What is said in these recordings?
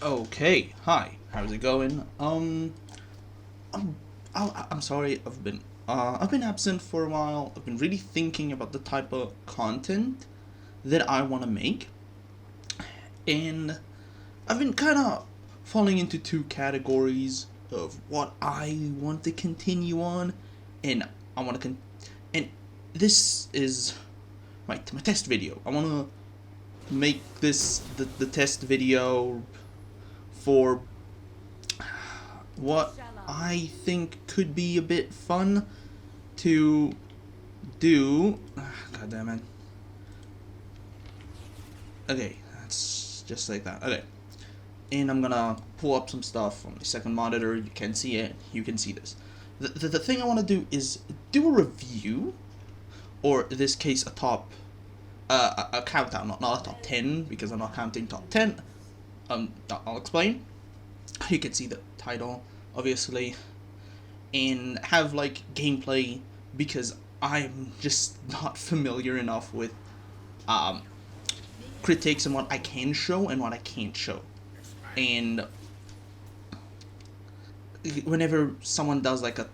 Okay, hi. How's it going? I'm I'm sorry. I've been absent for a while. I've been really thinking about the type of content that I want to make, and I've been kind of falling into two categories of what I want to continue on, and I want to and this is my test video. I want to make this the test video for what I think could be a bit fun to do. God damn it. Okay, that's just like that. Okay. And I'm gonna pull up some stuff on my second monitor. You can see it. You can see this. The thing I want to do is do a review, or in this case, a countdown, not a top 10, because I'm not counting top 10. I'll explain. You can see the title, obviously, and have like gameplay because I'm just not familiar enough with um, critics and what I can show and what I can't show. And whenever someone does like a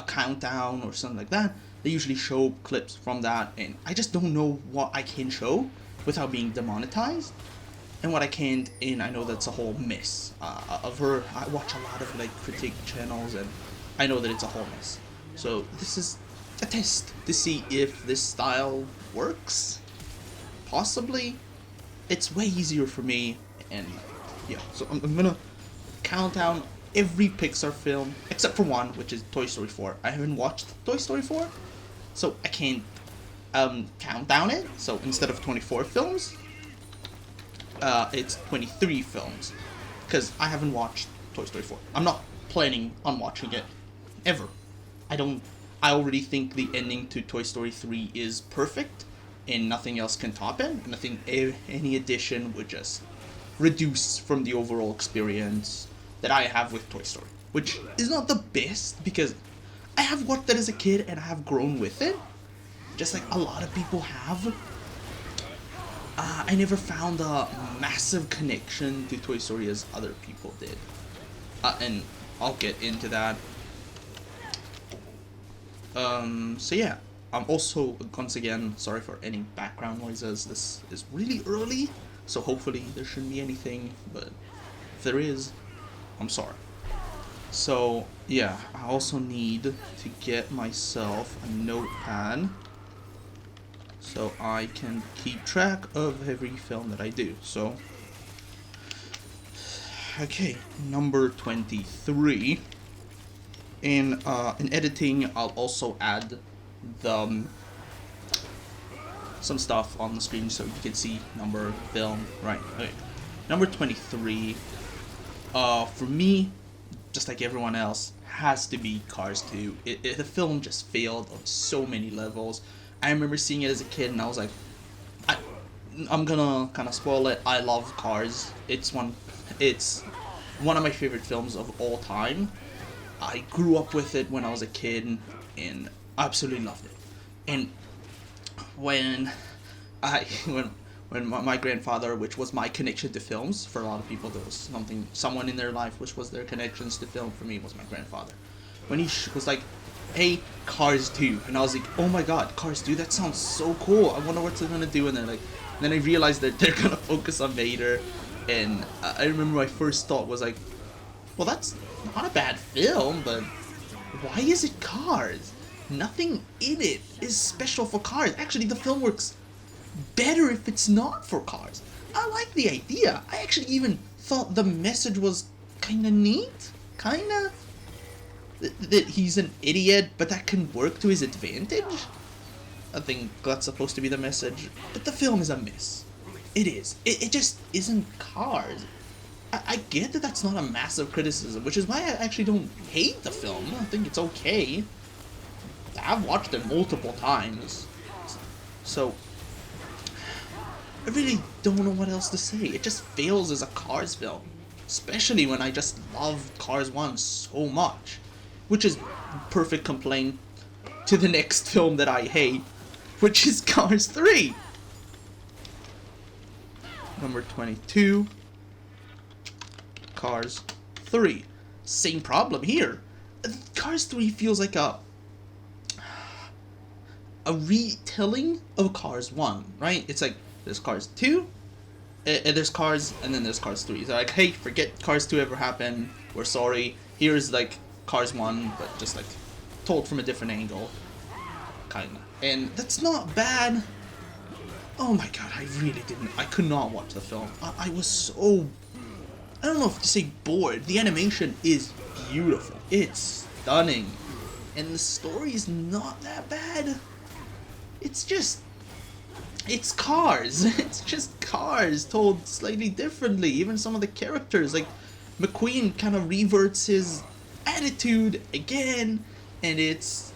countdown or something like that, they usually show clips from that, and I just don't know what I can show without being demonetized and what I can't. And I know that's a whole mess. I watch a lot of like critic channels, and I know that it's a whole mess. So this is a test to see if this style works. Possibly, it's way easier for me, and yeah. So I'm gonna count down every Pixar film except for one, which is Toy Story 4. I haven't watched Toy Story 4, so I can't count down it. So instead of 24 films, it's 23 films, because I haven't watched Toy Story 4. I'm not planning on watching it ever. I don't. I already think the ending to Toy Story 3 is perfect, and nothing else can top it. And I think any addition would just reduce from the overall experience that I have with Toy Story, which is not the best because I have watched that as a kid and I have grown with it, just like a lot of people have. I never found a massive connection to Toy Story as other people did, and I'll get into that. So yeah, I'm also, once again, sorry for any background noises. This is really early, so hopefully there shouldn't be anything, but if there is, I'm sorry. So yeah, I also need to get myself a notepad so I can keep track of every film that I do. So okay, number 23. In editing, I'll also add the some stuff on the screen so you can see number, film, right? Okay. Number 23. For me, just like everyone else, has to be Cars 2. The film just failed on so many levels. I remember seeing it as a kid, and I was like, I, I'm gonna kind of spoil it. I love Cars. It's one of my favorite films of all time. I grew up with it when I was a kid, and absolutely loved it. And when I when my grandfather, which was my connection to films, for a lot of people there was someone in their life which was their connections to film. For me, it was my grandfather. When he was like, "Hey, Cars 2," and I was like, "Oh my God, Cars 2! That sounds so cool. I wonder what they're gonna do." And then I realized that they're gonna focus on Vader, and I remember my first thought was like, "Well, that's not a bad film, but why is it Cars? Nothing in it is special for Cars. Actually, the film works better if it's not for Cars." I like the idea. I actually even thought the message was kind of neat. Kind of. That he's an idiot, but that can work to his advantage. I think that's supposed to be the message. But the film is a miss. It is. It just isn't Cars. I get that that's not a massive criticism, which is why I actually don't hate the film. I think it's okay. I've watched it multiple times. So, I really don't know what else to say. It just fails as a Cars film. Especially when I just love Cars 1 so much. Which is perfect complaint to the next film that I hate, which is Cars 3. Number 22. Cars 3. Same problem here. Cars 3 feels like a retelling of Cars 1, right? It's like, there's Cars 2, there's Cars, and then there's Cars 3. It's like, hey, forget Cars 2 ever happened, we're sorry. Here's like Cars 1, but just like told from a different angle, kinda. And that's not bad. Oh my god, I could not watch the film. I was so, I don't know if to say bored. The animation is beautiful. It's stunning. And the story is not that bad. It's Cars. It's just Cars told slightly differently. Even some of the characters, like McQueen kind of reverts his attitude again, and it's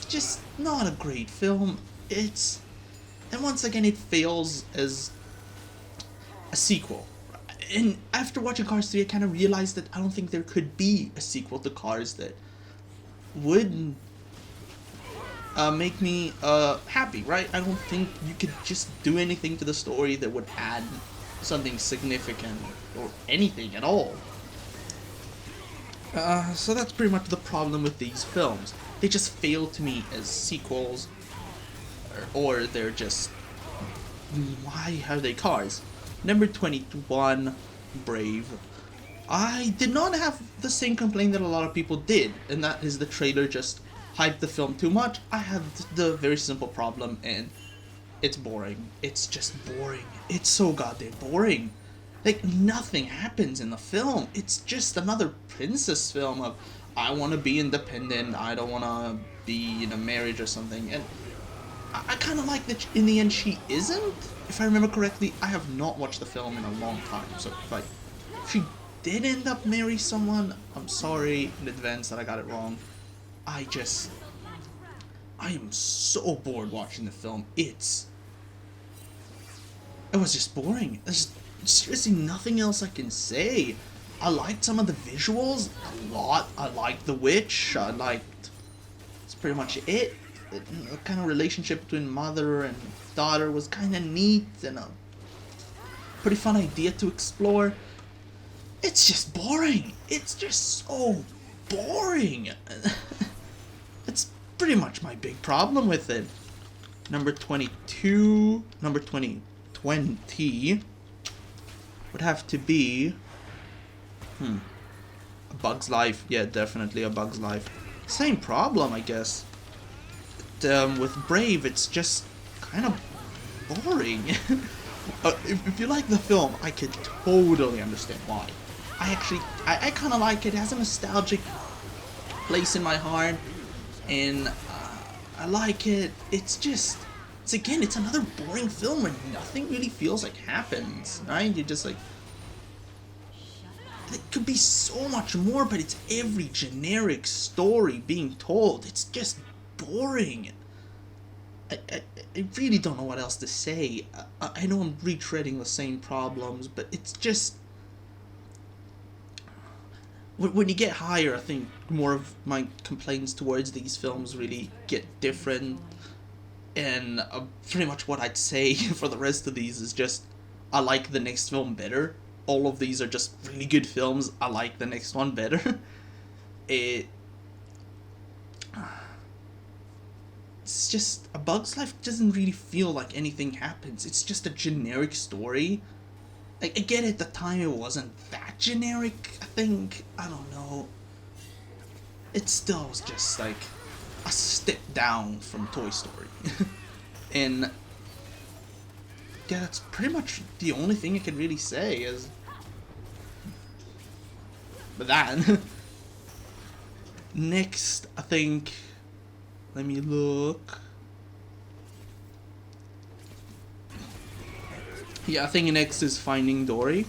just not a great film. And once again it fails as a sequel. And after watching Cars 3, I kind of realized that I don't think there could be a sequel to Cars that would make me happy, right? I don't think you could just do anything to the story that would add something significant or anything at all. So that's pretty much the problem with these films. They just fail to me as sequels, or they're just, why are they Cars? Number 21, Brave. I did not have the same complaint that a lot of people did, and that is the trailer just hyped the film too much. I have the very simple problem, and it's boring. It's just boring. It's so goddamn boring. Like, nothing happens in the film. It's just another princess film of, I want to be independent, I don't want to be in a marriage or something, and I kind of like that in the end she isn't. If I remember correctly, I have not watched the film in a long time, so if she did end up marrying someone, I'm sorry in advance that I got it wrong. I am so bored watching the film. It was just boring. There's seriously nothing else I can say. I liked some of the visuals a lot. I liked the witch. That's pretty much it. The kind of relationship between mother and daughter was kind of neat and a pretty fun idea to explore. It's just boring. It's just so boring. It's pretty much my big problem with it. Number 22, number 20 would have to be, A Bug's Life. Yeah, definitely A Bug's Life. Same problem, I guess. With Brave, it's just kind of boring. If you like the film, I could totally understand why. I kind of like it. It has a nostalgic place in my heart, and I like it. It's another boring film where nothing really feels like happens, right? You're just like, it could be so much more, but it's every generic story being told. It's just boring. I really don't know what else to say. I know I'm retreading the same problems, but it's just, when you get higher, I think more of my complaints towards these films really get different. And pretty much what I'd say for the rest of these is just, I like the next film better. All of these are just really good films. I like the next one better. It's just, A Bug's Life doesn't really feel like anything happens. It's just a generic story. Like, again, at the time it wasn't that generic, I think. I don't know. It still was just like a step down from Toy Story. And yeah, that's pretty much the only thing I can really say is that. Next, I think, let me look. Yeah, I think next is Finding Dory.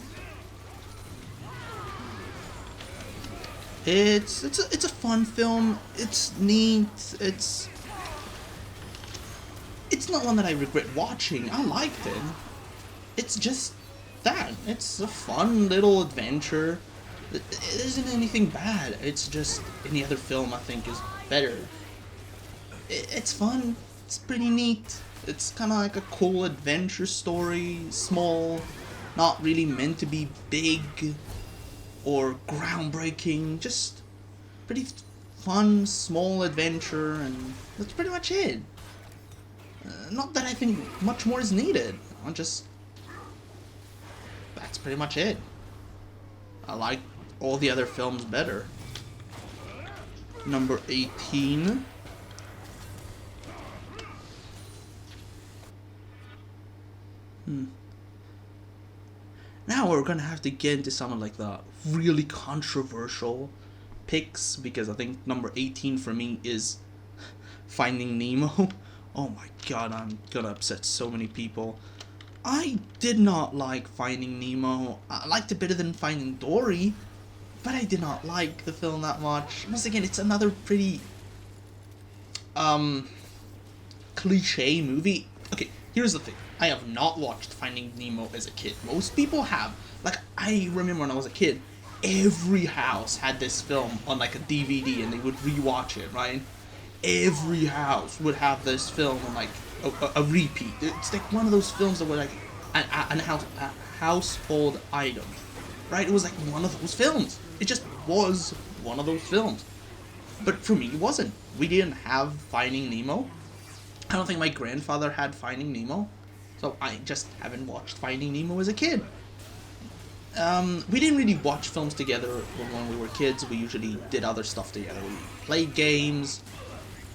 It's a fun film. It's neat. It's not one that I regret watching. I liked it. It's just that. It's a fun little adventure. It isn't anything bad. It's just any other film I think is better. It's fun. It's pretty neat. It's kind of like a cool adventure story. Small. Not really meant to be big. or groundbreaking, just pretty fun, small adventure, and that's pretty much it. Not that I think much more is needed. That's pretty much it. I like all the other films better. Number 18. Now we're gonna have to get into some of like the really controversial picks, because I think number 18 for me is Finding Nemo. Oh my god, I'm gonna upset so many people. I did not like Finding Nemo. I liked it better than Finding Dory, but I did not like the film that much. Once again, it's another pretty cliche movie. Okay, here's the thing. I have not watched Finding Nemo as a kid. Most people have. Like, I remember when I was a kid, every house had this film on like a DVD and they would rewatch it, right? Every house would have this film on like a repeat. It's like one of those films that were like a household item, right? It was like one of those films. It just was one of those films. But for me, it wasn't. We didn't have Finding Nemo. I don't think my grandfather had Finding Nemo, so I just haven't watched Finding Nemo as a kid. We didn't really watch films together when we were kids. We usually did other stuff together. We played games,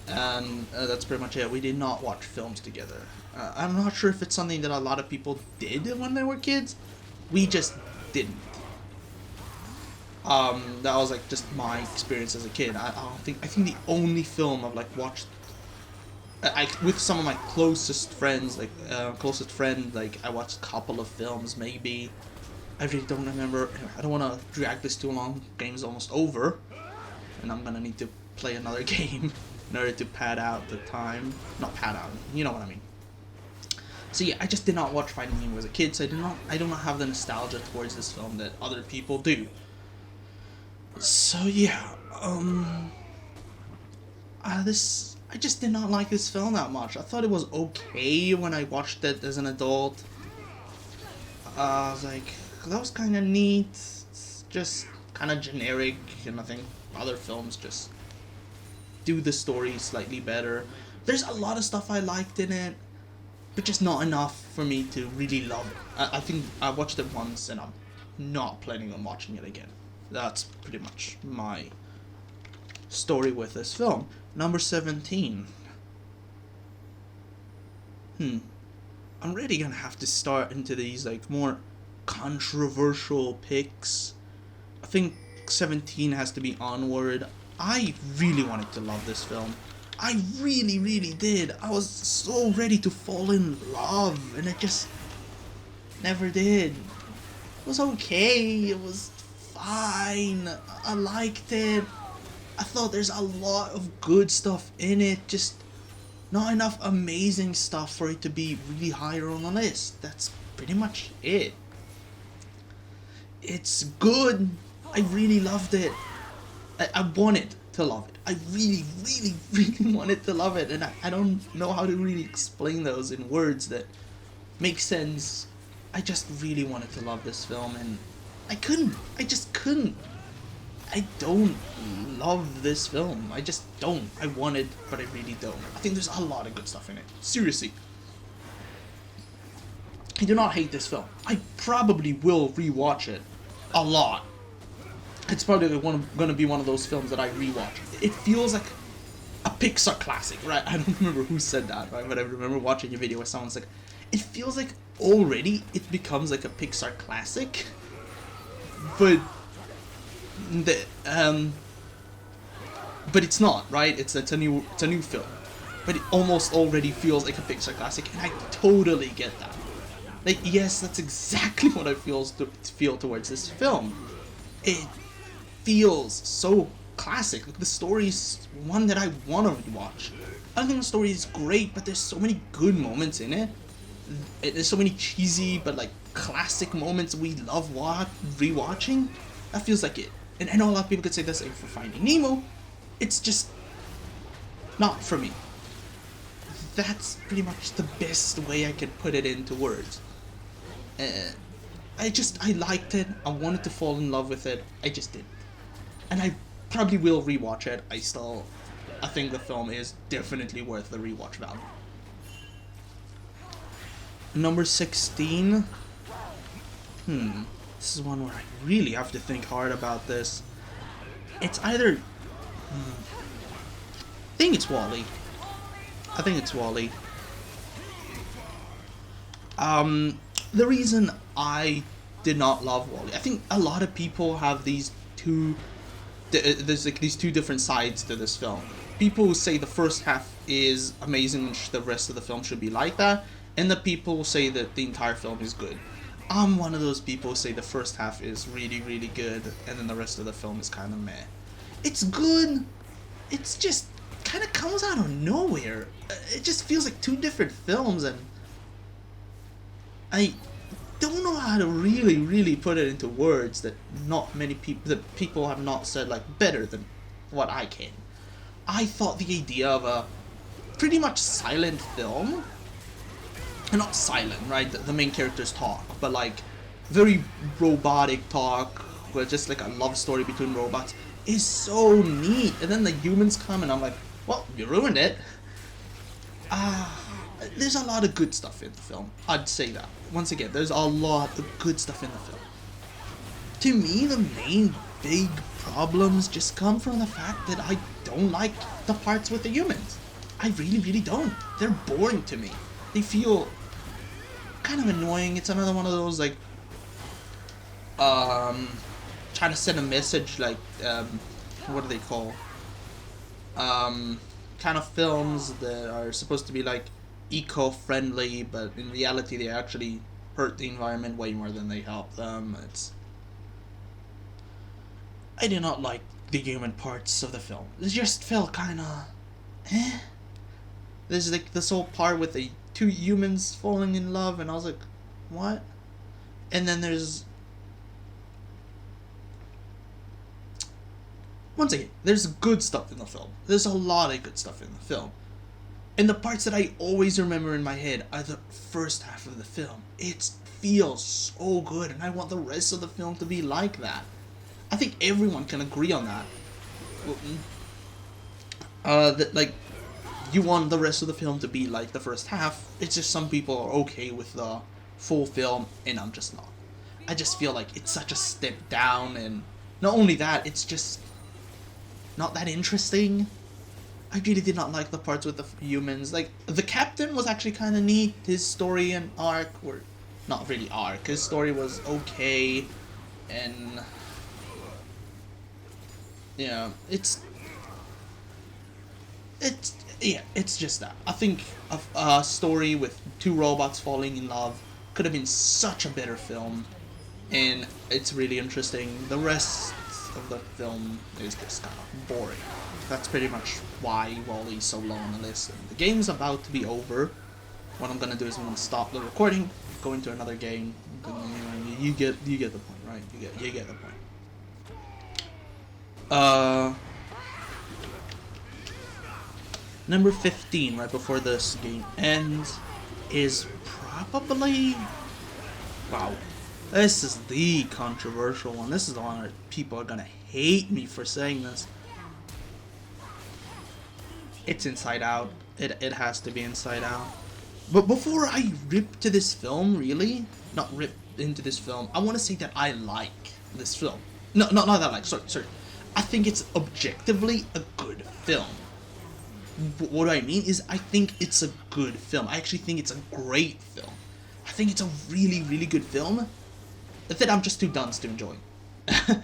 and that's pretty much it. We did not watch films together. I'm not sure if it's something that a lot of people did when they were kids. We just didn't. That was like just my experience as a kid. I think the only film I've like watched, with some of my closest friends, like closest friend, like I watched a couple of films maybe. I really don't remember. I don't want to drag this too long. Game's almost over, and I'm gonna need to play another game in order to pad out the time. Not pad out, you know what I mean. So yeah, I just did not watch Finding Nemo as a kid, so I do not have the nostalgia towards this film that other people do. So yeah, I just did not like this film that much. I thought it was okay when I watched it as an adult. I was like, that was kind of neat. It's just kind of generic, and I think other films just do the story slightly better. There's a lot of stuff I liked in it, but just not enough for me to really love it. I think I watched it once, and I'm not planning on watching it again. That's pretty much my story with this film. Number 17. I'm really gonna have to start into these like more controversial picks. I think 17 has to be Onward. I really wanted to love this film. I really, really did. I was so ready to fall in love, and it just never did. It was okay. It was fine. I liked it. I thought there's a lot of good stuff in it, just not enough amazing stuff for it to be really higher on the list. That's pretty much it. It's good. I really loved it. I wanted to love it. I really, really, really wanted to love it, and I don't know how to really explain those in words that make sense. I just really wanted to love this film, and I couldn't. I just couldn't. I don't love this film. I just don't. I wanted, but I really don't. I think there's a lot of good stuff in it. Seriously. I do not hate this film. I probably will rewatch it a lot. It's probably going to be one of those films that I rewatch. It feels like a Pixar classic, right? I don't remember who said that, right? But I remember watching a video where someone's like, it feels like already it becomes like a Pixar classic, but but it's not, right? It's a new film, but it almost already feels like a Pixar classic, and I totally get that. Like, yes, that's exactly what I feel towards this film. It feels so classic. Like, the story's one that I want to rewatch. I don't think the story is great, but there's so many good moments in it. There's so many cheesy but like classic moments we love rewatching. That feels like it. And I know a lot of people could say the same for Finding Nemo. It's just not for me. That's pretty much the best way I could put it into words. I liked it. I wanted to fall in love with it. I just did. And I probably will rewatch it. I think the film is definitely worth the rewatch value. Number 16. This is one where I really have to think hard about this. It's either... I think it's Wall-E. I think it's Wall-E. The reason I did not love Wall-E, I think a lot of people have these two... There's like these two different sides to this film. People who say the first half is amazing and the rest of the film should be like that, and the people who say that the entire film is good. I'm one of those people who say the first half is really, really good, and then the rest of the film is kind of meh. It's good, it's just kind of comes out of nowhere. It just feels like two different films, and I don't know how to really, really put it into words that people have not said like better than what I can. I thought the idea of a pretty much silent film, and not silent, right? The main characters talk, but like very robotic talk, where just like a love story between robots is so neat. And then the humans come, and I'm like, well, you ruined it. There's a lot of good stuff in the film. I'd say that. Once again, there's a lot of good stuff in the film. To me, the main big problems just come from the fact that I don't like the parts with the humans. I really, really don't. They're boring to me. They feel kind of annoying. It's another one of those, like, trying to send a message, like, what do they call? Kind of films that are supposed to be, like, eco-friendly, but in reality they actually hurt the environment way more than they help them. I do not like the human parts of the film. It just felt kind of There's like this whole part with the two humans falling in love, and I was like, what? And then there's... Once again, there's good stuff in the film. There's a lot of good stuff in the film. And the parts that I always remember in my head are the first half of the film. It feels so good, and I want the rest of the film to be like that. I think everyone can agree on that. That like, you want the rest of the film to be like the first half. It's just some people are okay with the full film, and I'm just not. I just feel like it's such a step down, and not only that, it's just not that interesting. I really did not like the parts with the humans. Like, the captain was actually kind of neat. His story and arc were not really arc. His story was okay, and yeah, it's just that. I think a story with two robots falling in love could have been such a better film, and it's really interesting. The rest of the film is just kind of boring. That's pretty much why Wall-E's so low on the list. And the game's about to be over. What I'm gonna do is I'm gonna stop the recording, go into another game. You get the point, right? You get the point. Number 15, right before this game ends, is probably... Wow. This is the controversial one. This is the one where people are gonna hate me for saying this. It's Inside Out. It has to be Inside Out. But before I rip to this film, really, not rip into this film, I want to say that I like this film. No, not that I like. Sorry. I think it's objectively a good film. What do I mean is I think it's a good film. I actually think it's a great film. I think it's a really, really good film that I'm just too dunce to enjoy. I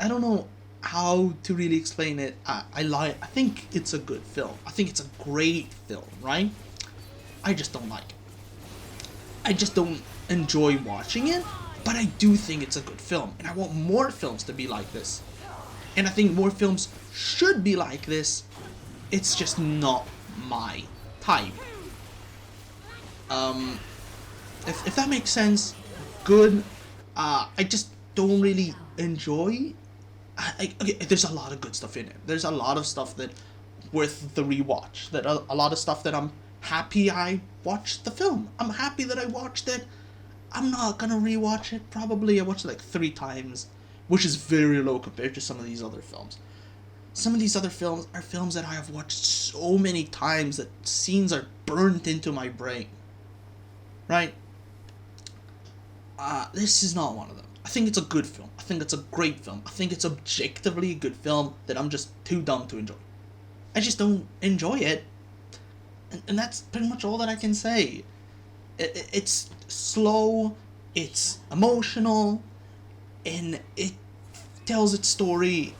don't know how to really explain it. I think it's a good film. I think it's a great film, right? I just don't like it. I just don't enjoy watching it, but I do think it's a good film, and I want more films to be like this. And I think more films should be like this. It's just not my type. If that makes sense, good. I just don't really enjoy. Okay, there's a lot of good stuff in it. There's a lot of stuff that worth the rewatch. That a lot of stuff that I'm happy I watched the film. I'm happy that I watched it. I'm not gonna rewatch it. Probably I watched it like 3 times, which is very low compared to some of these other films. Some of these other films are films that I have watched so many times that scenes are burnt into my brain. Right? This is not one of them. I think it's a good film. I think it's a great film. I think it's objectively a good film that I'm just too dumb to enjoy. I just don't enjoy it. And that's pretty much all that I can say. It's slow, it's emotional, and it tells its story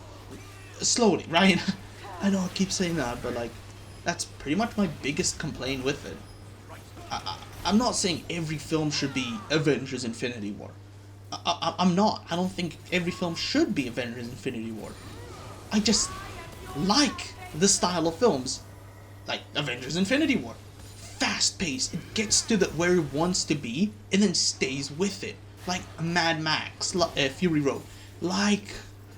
slowly, right? I know I keep saying that, but like, that's pretty much my biggest complaint with it. I'm not saying every film should be Avengers Infinity War. I'm not. I don't think every film should be Avengers Infinity War. I just like the style of films like Avengers Infinity War. Fast paced, it gets to where it wants to be and then stays with it. Like Mad Max, Fury Road, like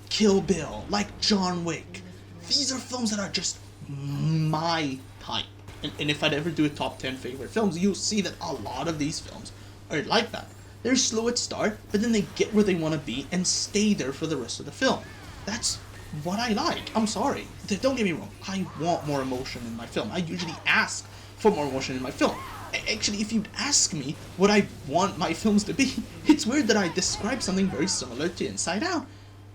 Kill Bill, like John Wick. These are films that are just my type. And if I'd ever do a top 10 favorite films, you'll see that a lot of these films are like that. They're slow at start, but then they get where they want to be and stay there for the rest of the film. That's what I like. I'm sorry. Don't get me wrong. I want more emotion in my film. I usually ask for more emotion in my film. Actually, if you'd ask me what I want my films to be, it's weird that I describe something very similar to Inside Out.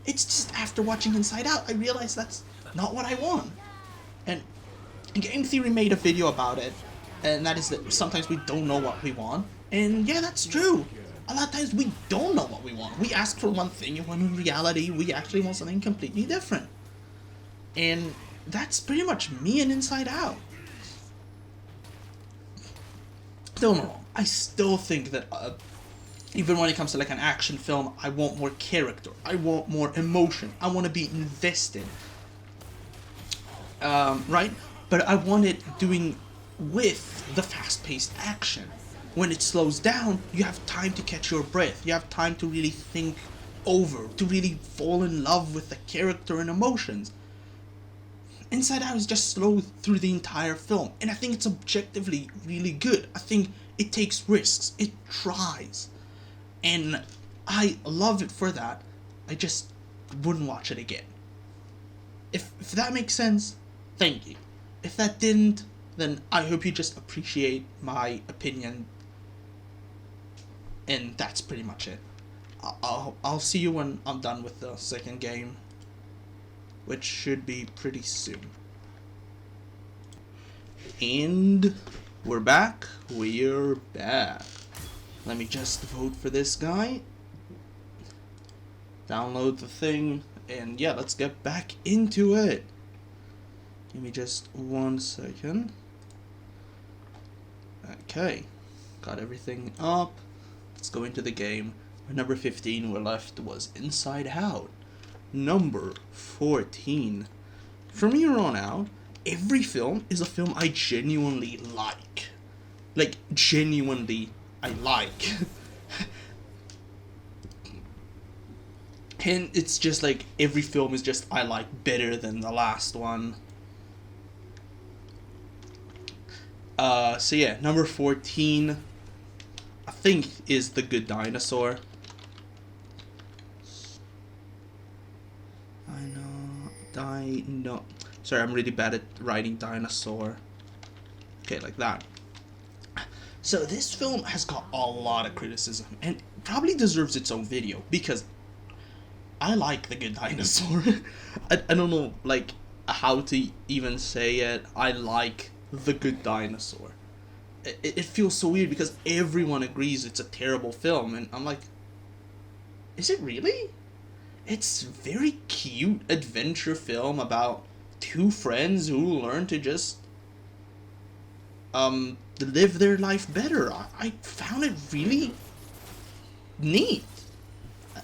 It's just after watching Inside Out, I realized that's not what I want. And Game Theory made a video about it, and that is that sometimes we don't know what we want. And yeah, that's true. A lot of times we don't know what we want. We ask for one thing, and when in reality, we actually want something completely different. And that's pretty much me and Inside Out. Don't get me wrong, I still think that even when it comes to like an action film, I want more character. I want more emotion. I want to be invested. Right? But I want it doing with the fast-paced action. When it slows down, you have time to catch your breath. You have time to really think over, to really fall in love with the character and emotions. Inside Out is just slow through the entire film, and I think it's objectively really good. I think it takes risks, it tries, and I love it for that. I just wouldn't watch it again. If that makes sense, thank you. If that didn't, then I hope you just appreciate my opinion. And that's pretty much it. I'll see you when I'm done with the second game, which should be pretty soon. And we're back. We're back. Let me just vote for this guy. Download the thing. And yeah, let's get back into it. Give me just 1 second. Okay. Got everything up. Let's go into the game. Number 15 we're left was Inside Out. Number 14. From here on out, every film is a film I genuinely like. Like, genuinely, I like. And it's just like, every film is just I like better than the last one. So yeah, number 14, I think, is The Good Dinosaur. Sorry, I'm really bad at writing dinosaur. Okay, like that. So this film has got a lot of criticism, and probably deserves its own video, because I like The Good Dinosaur. I don't know, like, how to even say it. I like The Good Dinosaur. It feels so weird because everyone agrees it's a terrible film, and I'm like, is it really? It's a very cute adventure film about 2 friends who learn to just live their life better. I found it really neat.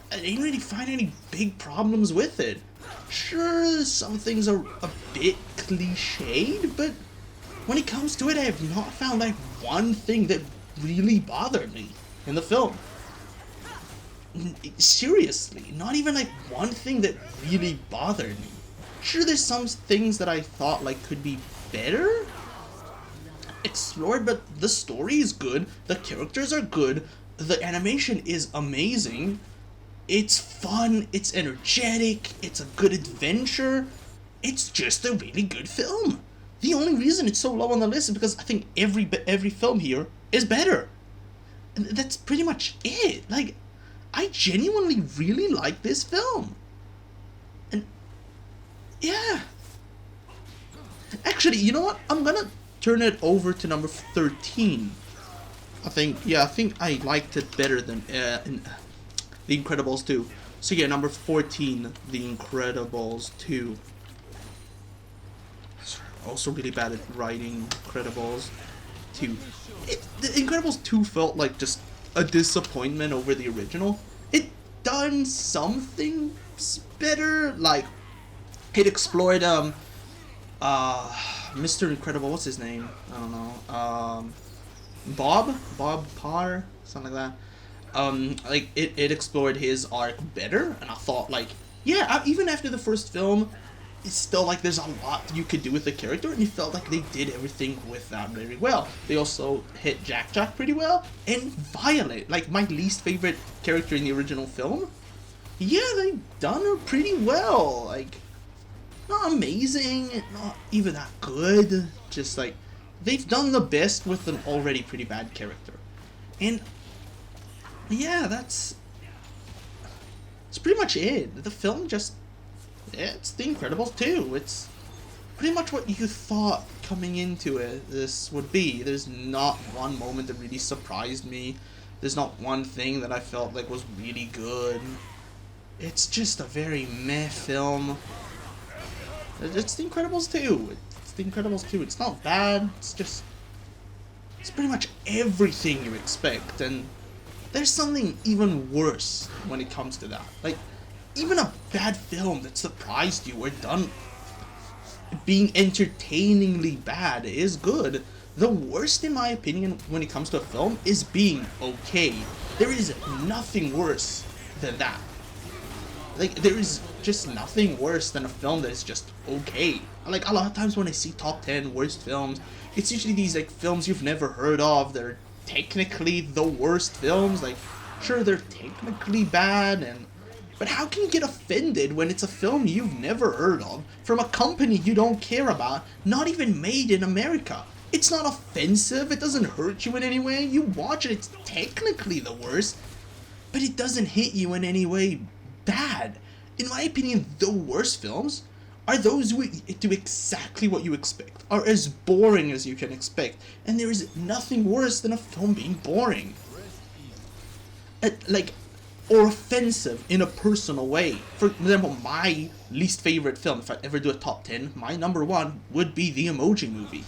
I didn't really find any big problems with it. Sure, some things are a bit cliched, but when it comes to it, I have not found like one thing that really bothered me in the film. Seriously, not even like one thing that really bothered me. Sure, there's some things that I thought like could be better explored, but the story is good, the characters are good, the animation is amazing. It's fun, it's energetic, it's a good adventure. It's just a really good film. The only reason it's so low on the list is because I think every film here is better. And that's pretty much it. Like, I genuinely really like this film. And yeah. Actually, you know what? I'm gonna turn it over to number 13. I think I liked it better than The Incredibles 2. So yeah, number 14, The Incredibles 2. Also really bad at writing Incredibles 2. The Incredibles 2 felt like just a disappointment over the original. It done something better, like it explored Mr. Incredible, what's his name? I don't know. Bob Parr, something like that. Like it explored his arc better, and I thought like, yeah, even after the first film, it's still like there's a lot you could do with the character, and it felt like they did everything with that very well. They also hit Jack pretty well, and Violet, like my least favorite character in the original film. Yeah, they done her pretty well. Like, not amazing, not even that good. Just like they've done the best with an already pretty bad character, and yeah, that's pretty much it. The film just, it's The Incredibles 2. It's pretty much what you thought coming into it this would be. There's not one moment that really surprised me. There's not one thing that I felt like was really good. It's just a very meh film. It's The Incredibles 2. It's The Incredibles 2. It's not bad. It's pretty much everything you expect, and there's something even worse when it comes to that. Like, even a bad film that surprised you or done being entertainingly bad is good. The worst, in my opinion, when it comes to a film is being okay. There is nothing worse than that. Like, there is just nothing worse than a film that is just okay. Like, a lot of times when I see top 10 worst films, it's usually these, like, films you've never heard of that are technically the worst films. Like, sure, they're technically bad, but how can you get offended when it's a film you've never heard of, from a company you don't care about, not even made in America? It's not offensive, it doesn't hurt you in any way, you watch it, it's technically the worst, but it doesn't hit you in any way bad. In my opinion, the worst films are those who do exactly what you expect, are as boring as you can expect, and there is nothing worse than a film being boring. Or offensive in a personal way. For example, my least favorite film, if I ever do a top 10, my number 1 would be The Emoji Movie.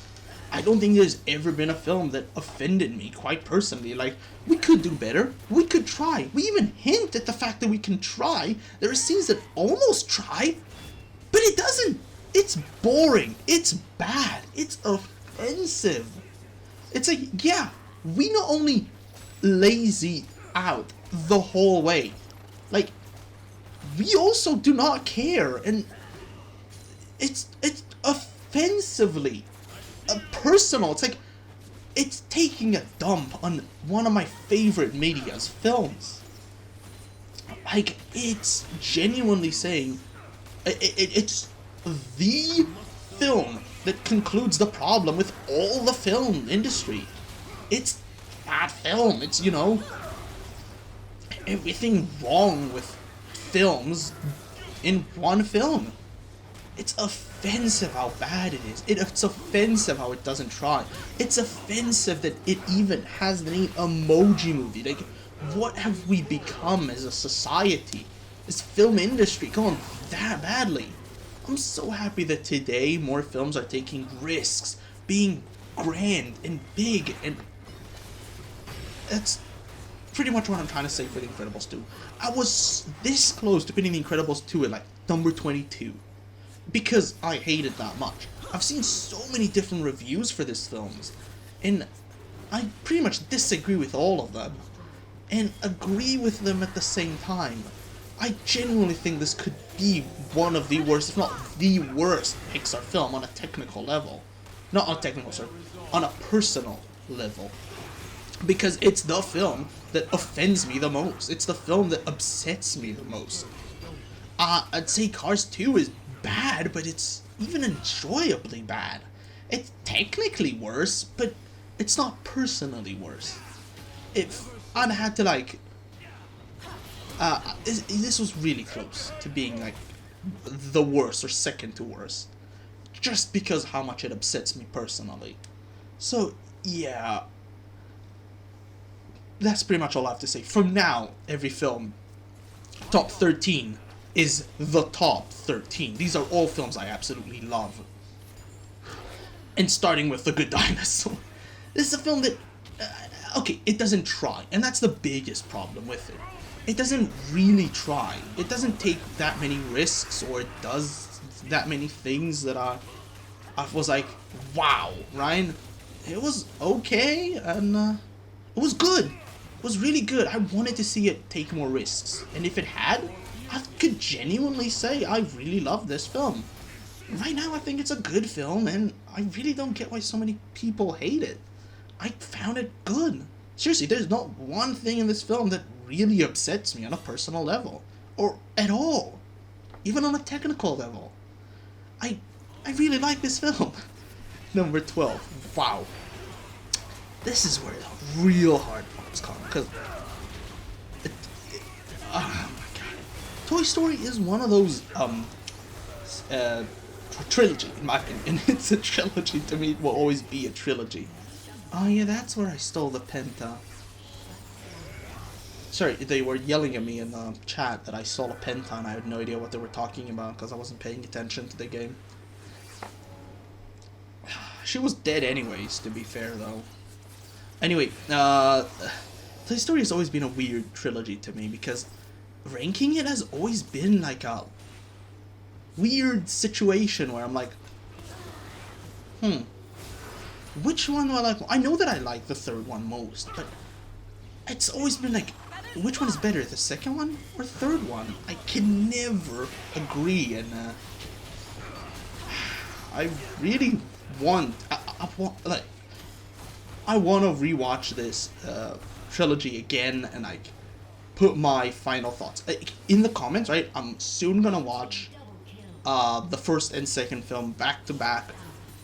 I don't think there's ever been a film that offended me quite personally. Like, we could do better, we could try, we even hint at the fact that we can try. There are scenes that almost try, but it doesn't. It's boring, it's bad, it's offensive. It's like, yeah, we not only lazy out the whole way, like, we also do not care, and it's offensively personal. It's like, it's taking a dump on one of my favorite media's films. Like, it's genuinely saying, it's the film that concludes the problem with all the film industry. It's that film. It's, you know, everything wrong with films in one film. It's offensive how bad it is. It's offensive how it doesn't try. It's offensive that it even has the name Emoji Movie. Like, what have we become as a society? This film industry going that badly. I'm so happy that today more films are taking risks, being grand and big, and that's pretty much what I'm trying to say for The Incredibles 2. I was this close to putting The Incredibles 2 at like number 22. Because I hate it that much. I've seen so many different reviews for this film, and I pretty much disagree with all of them, and agree with them at the same time. I genuinely think this could be one of the worst, if not the worst, Pixar film on a technical level. Not on a technical, sorry, on a personal level. because it's the film that offends me the most. It's the film that upsets me the most. I'd say Cars 2 is bad, but it's even enjoyably bad. It's technically worse, but it's not personally worse. If I'd had to like, this was really close to being like the worst or second to worst, just because how much it upsets me personally. So yeah, that's pretty much all I have to say. From now, every film, top 13 is the top 13. These are all films I absolutely love. And starting with The Good Dinosaur. This is a film that, okay, it doesn't try. And that's the biggest problem with it. It doesn't really try. It doesn't take that many risks, or it does that many things that I was like, wow, Ryan, it was okay, and it was good. It was really good. I wanted to see it take more risks. And if it had, I could genuinely say I really love this film. Right now, I think it's a good film, and I really don't get why so many people hate it. I found it good. Seriously, there's not one thing in this film that really upsets me on a personal level. Or at all. Even on a technical level. I really like this film. Number 12. Wow. This is where the real hard parts come. Because... oh my god. Toy Story is one of those, trilogy, in my opinion. It's a trilogy. To me, it will always be a trilogy. Oh yeah, that's where I stole the penta. Sorry, they were yelling at me in the chat that I stole a penta, and I had no idea what they were talking about because I wasn't paying attention to the game. She was dead anyways, to be fair though. Anyway, Toy Story has always been a weird trilogy to me because ranking it has always been like a weird situation where I'm like, which one do I like? I know that I like the third one most, but it's always been like, which one is better, the second one or third one? I can never agree, and I really want, I want to rewatch this trilogy again and like put my final thoughts in the comments. Right, I'm soon gonna watch the first and second film back to back,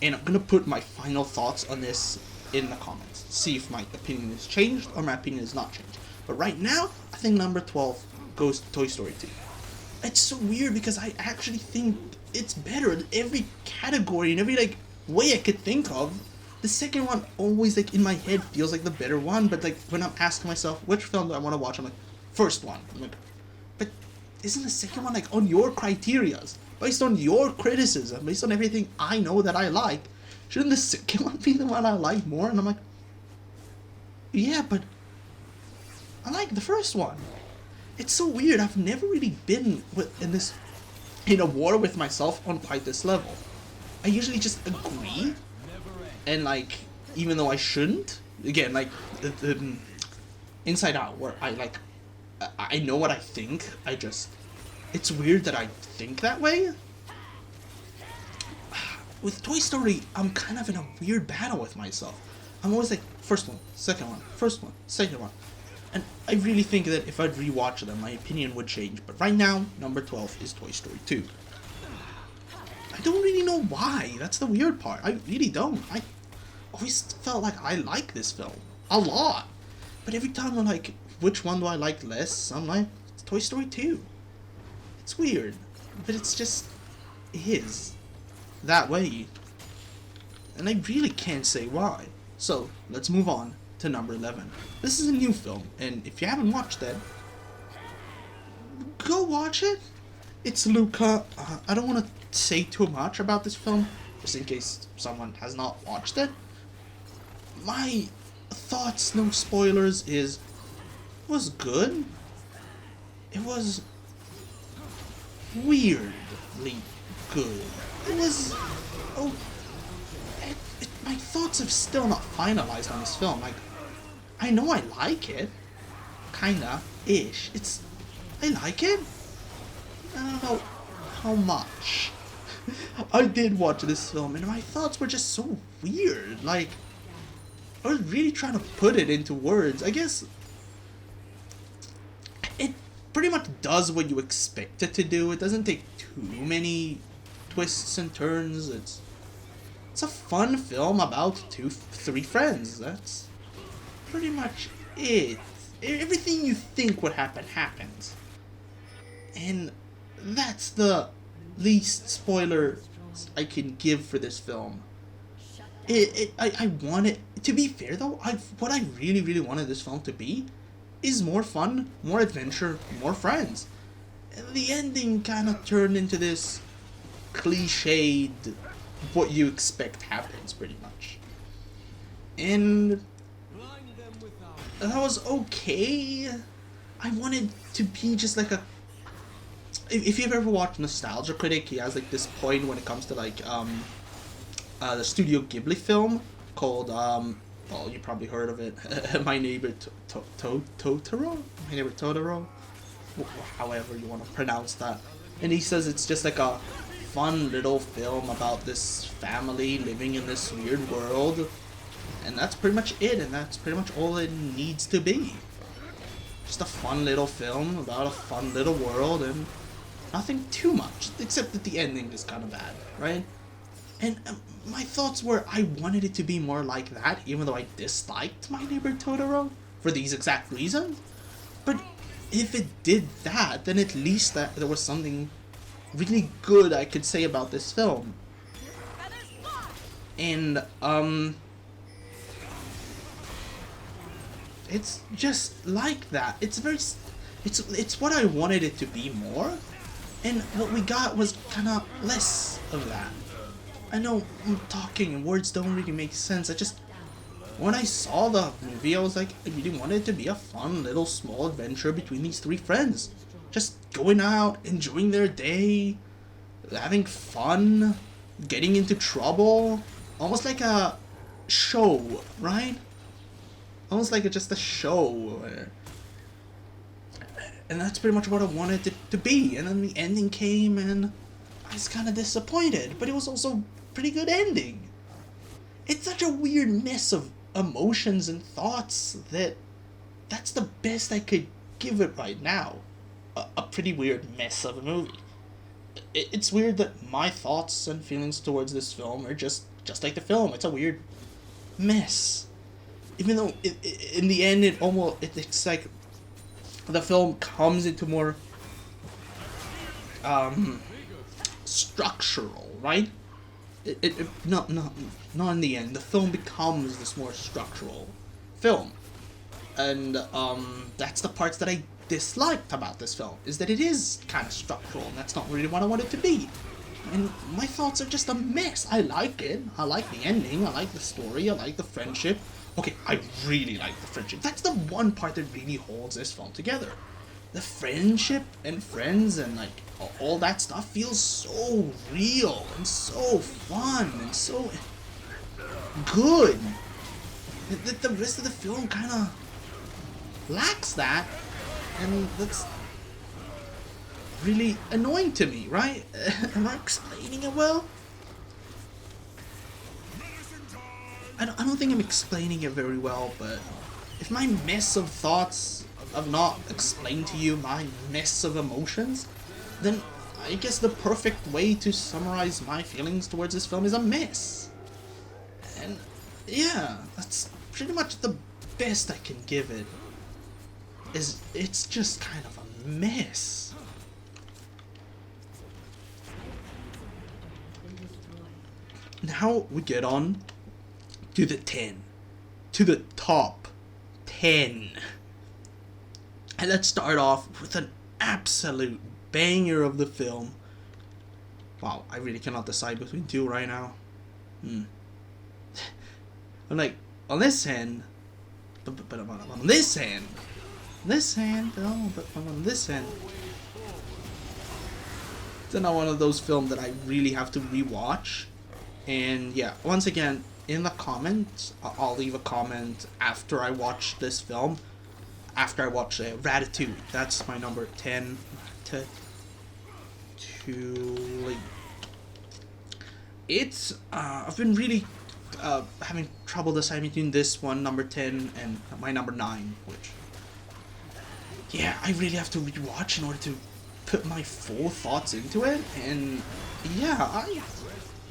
and I'm gonna put my final thoughts on this in the comments. See if my opinion has changed or my opinion has not changed. But right now, I think number 12 goes to Toy Story 2. It's so weird because I actually think it's better in every category, in every like way I could think of. The second one always like in my head feels like the better one, but like when I'm asking myself which film do I want to watch, I'm like, first one. I'm like, but isn't the second one like on your criterias? Based on your criticism, based on everything I know that I like, shouldn't the second one be the one I like more? And I'm like, yeah, but I like the first one. It's so weird. I've never really been in a war with myself on quite this level. I usually just agree, and like, even though I shouldn't, again, like the Inside Out, where I know what I think. It's weird that I think that way. With Toy Story, I'm kind of in a weird battle with myself. I'm always like, first one, second one, first one, second one. And I really think that if I'd rewatch them, my opinion would change. But right now, number 12 is Toy Story 2. I don't really know why. That's the weird part. I really don't. I always felt like I like this film a lot. But every time I'm like, which one do I like less? I'm like, it's Toy Story 2. It's weird. But it's just is that way. And I really can't say why. So, let's move on to number 11. This is a new film, and if you haven't watched it, go watch it. It's Luca. I don't want to say too much about this film, just in case someone has not watched it. My thoughts, no spoilers, it was good. It was weirdly good. It was... oh... my thoughts have still not finalized on this film. Like, I know I like it. Kinda. Ish. I like it. I don't know how much. I did watch this film and my thoughts were just so weird. Like, I was really trying to put it into words. I guess it pretty much does what you expect it to do. It doesn't take too many twists and turns. It's a fun film about three friends. That's pretty much it. Everything you think would happen happens. And that's the least spoiler I can give for this film. I want it to be fair though. What I really wanted this film to be is more fun, more adventure, more friends. And the ending kind of turned into this cliched, what you expect happens pretty much. And that was okay. I wanted to be just like a. If you've ever watched Nostalgia Critic, he has like this point when it comes to like the Studio Ghibli film called well, you probably heard of it, My Neighbor Totoro? My Neighbor Totoro? However you want to pronounce that. And he says it's just like a fun little film about this family living in this weird world. And that's pretty much it, and that's pretty much all it needs to be. Just a fun little film about a fun little world, and nothing too much, except that the ending is kind of bad, right? And my thoughts were I wanted it to be more like that, even though I disliked My Neighbor Totoro for these exact reasons. But if it did that, then at least that there was something really good I could say about this film. And it's just like that. It's what I wanted it to be more, and what we got was kind of less of that. I know I'm talking and words don't really make sense. When I saw the movie, I was like, I really wanted it to be a fun little small adventure between these three friends. Just going out, enjoying their day, having fun, getting into trouble. Almost like a show, right? Almost like just a show. And that's pretty much what I wanted it to be. And then the ending came and I was kind of disappointed. But it was also a pretty good ending. It's such a weird mess of emotions and thoughts that's the best I could give it right now. A pretty weird mess of a movie. It's weird that my thoughts and feelings towards this film are just like the film. It's a weird mess. Even though in the end it's like the film comes into more structural, right? Not in the end. The film becomes this more structural film, and that's the parts that I disliked about this film, is that it is kind of structural, and that's not really what I want it to be. And my thoughts are just a mess. I like it. I like the ending. I like the story. I like the friendship. Okay, I really like the friendship. That's the one part that really holds this film together. The friendship and friends and like all that stuff feels so real and so fun and so good. The rest of the film kind of lacks that, and that's really annoying to me, right? Am I explaining it well? I don't think I'm explaining it very well, but if my mess of thoughts have not explained to you my mess of emotions, then I guess the perfect way to summarize my feelings towards this film is a mess. And yeah, that's pretty much the best I can give it. It's just kind of a mess. Now we get on to the 10. To the top 10. And let's start off with an absolute banger of the film. Wow, I really cannot decide between two right now. I'm like, on this hand, but on this hand, but on this hand, it's not one of those films that I really have to rewatch. And yeah, once again, in the comments, I'll leave a comment after I watch this film. After I watch Ratatouille. That's my number 10. It's I've been really having trouble deciding between this one, number 10, and my number 9, which, yeah, I really have to rewatch in order to put my full thoughts into it. And yeah, I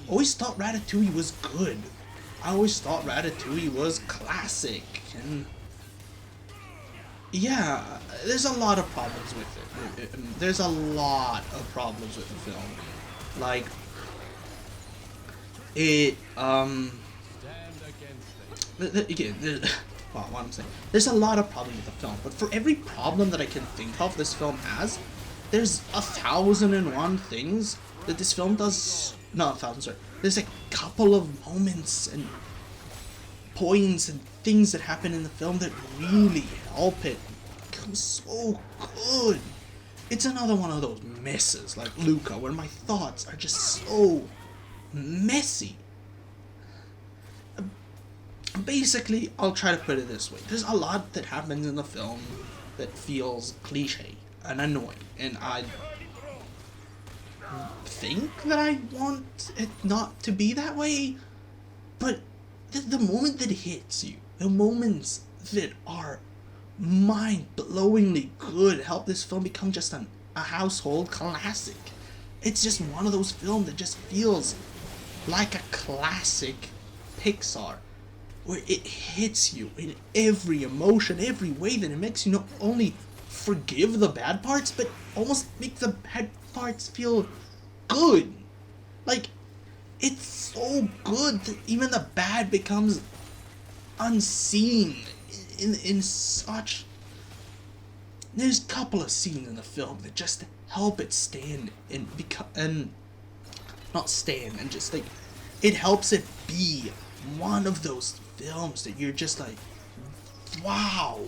always thought Ratatouille was good. I always thought Ratatouille was classic, and yeah, there's a lot of problems with it. There's a lot of problems with the film. Like, it, again, well, what I'm saying, there's a lot of problems with the film, but for every problem that I can think of this film has, there's 1,001 things that this film does. Not 1,000, sorry. There's a couple of moments and points and things that happen in the film that really help it become so good. It's another one of those messes like Luca, where my thoughts are just so messy. Basically, I'll try to put it this way. There's a lot that happens in the film that feels cliche and annoying, and I think that I want it not to be that way, but the moment that it hits you, the moments that are mind-blowingly good help this film become just a household classic. It's just one of those films that just feels like a classic Pixar, where it hits you in every emotion, every way, that it makes you not only forgive the bad parts, but almost make the bad parts feel good. Like, it's so good that even the bad becomes unseen in such... There's a couple of scenes in the film that just help it stand and not stand, and just like, it helps it be one of those films that you're just like, wow.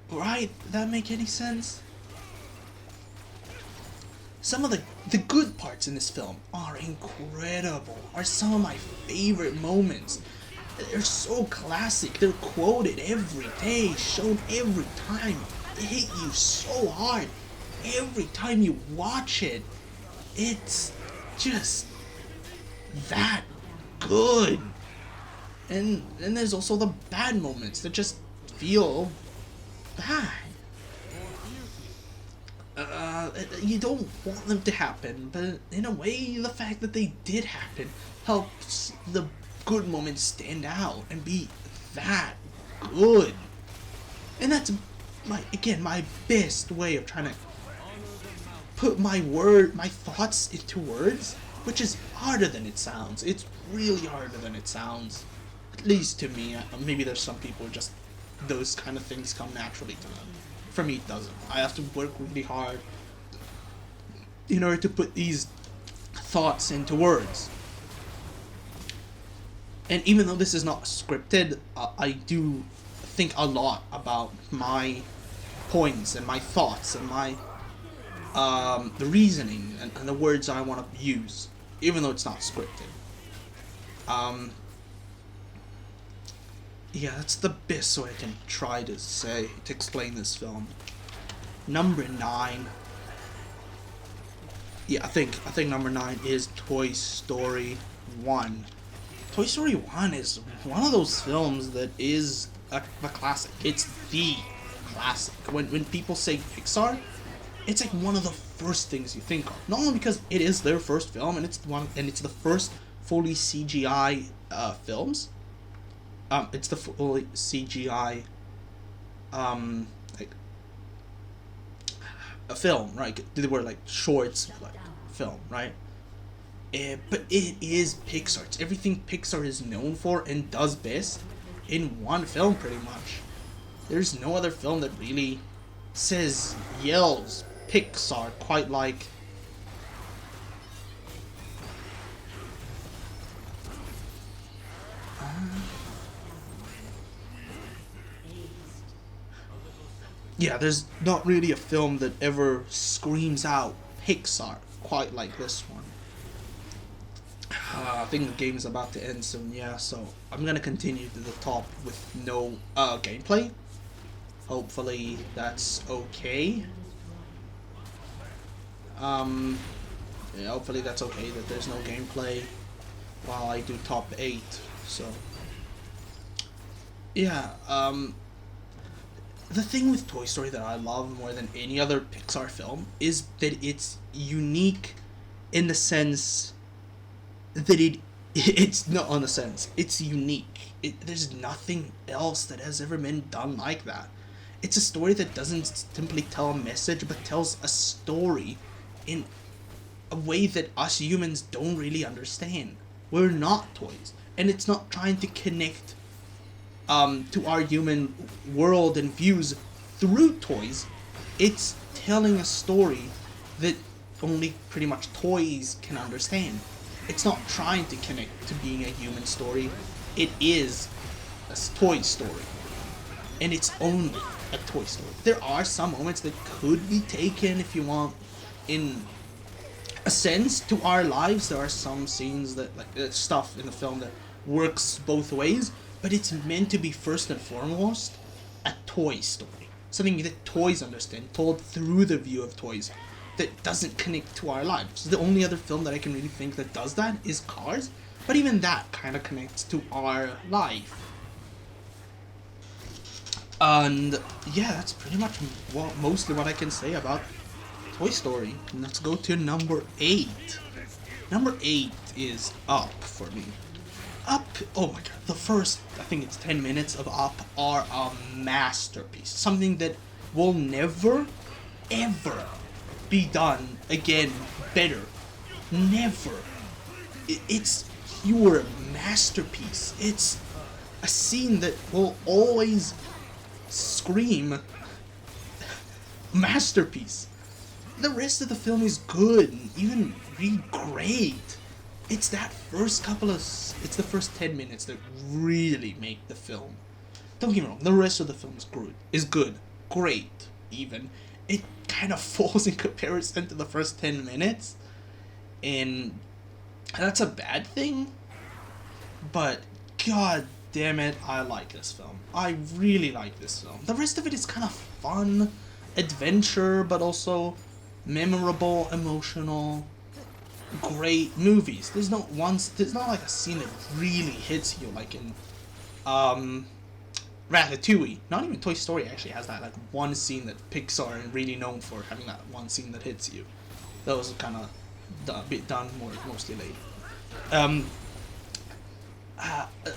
Right? Does that make any sense? Some of the good parts in this film are incredible, are some of my favorite moments. They're so classic, they're quoted every day, shown every time. They hit you so hard. Every time you watch it, it's just that good. And there's also the bad moments that just feel bad. You don't want them to happen, but in a way, the fact that they did happen helps the good moments stand out and be that good. And that's my best way of trying to put my thoughts into words, which is harder than it sounds. It's really harder than it sounds, at least to me. Maybe there's some people who just, those kind of things come naturally to them. For me, it doesn't. I have to work really hard in order to put these thoughts into words. And even though this is not scripted, I do think a lot about my points and my thoughts and my the reasoning and the words I want to use, even though it's not scripted. Yeah, that's the best way I can try to explain this film. Number 9. Yeah, I think number 9 is Toy Story 1. Toy Story 1 is one of those films that is a classic. It's the classic. When people say Pixar, it's like one of the first things you think of. Not only because it is their first film and it's the first fully CGI films. It's the fully CGI like a film, right? They were like shorts, like film, right? But it is Pixar. It's everything Pixar is known for and does best in one film, pretty much. There's no other film that really yells Pixar quite like. Yeah, there's not really a film that ever screams out Pixar quite like this one. I think the game is about to end soon, yeah, so I'm gonna continue to the top with no gameplay. Hopefully that's okay. Yeah, hopefully that's okay that there's no gameplay. while I do top 8. So yeah, the thing with Toy Story that I love more than any other Pixar film is that it's unique in the sense that it's not on the sense it's unique. There's nothing else that has ever been done like that. It's a story that doesn't simply tell a message, but tells a story in a way that us humans don't really understand. We're not toys, and it's not trying to connect to our human world and views through toys. It's telling a story that only pretty much toys can understand. It's not trying to connect to being a human story. It is a toy story, and it's only a toy story. There are some moments that could be taken, if you want, in a sense to our lives. There are some scenes that, like, stuff in the film that works both ways, but it's meant to be first and foremost a toy story. Something that toys understand, told through the view of toys, that doesn't connect to our lives. The only other film that I can really think that does that is Cars, but even that kind of connects to our life. And yeah, that's pretty much mostly what I can say about Toy Story. Let's go to number 8. Number 8 is Up for me. Up, oh my god, the first, I think it's 10 minutes of Up are a masterpiece. Something that will never, ever be done again better. Never. It's pure masterpiece. It's a scene that will always scream masterpiece. The rest of the film is good, even really great. It's that first it's the first 10 minutes that really make the film. Don't get me wrong, the rest of the film is good, great even. It kind of falls in comparison to the first 10 minutes, and that's a bad thing, but god damn it, I like this film. I really like this film. The rest of it is kind of fun, adventure, but also memorable, emotional, great movies. There's not like a scene that really hits you like in Ratatouille. Not even Toy Story actually has that like one scene that Pixar is really known for, having that one scene that hits you. That was kind of done mostly later.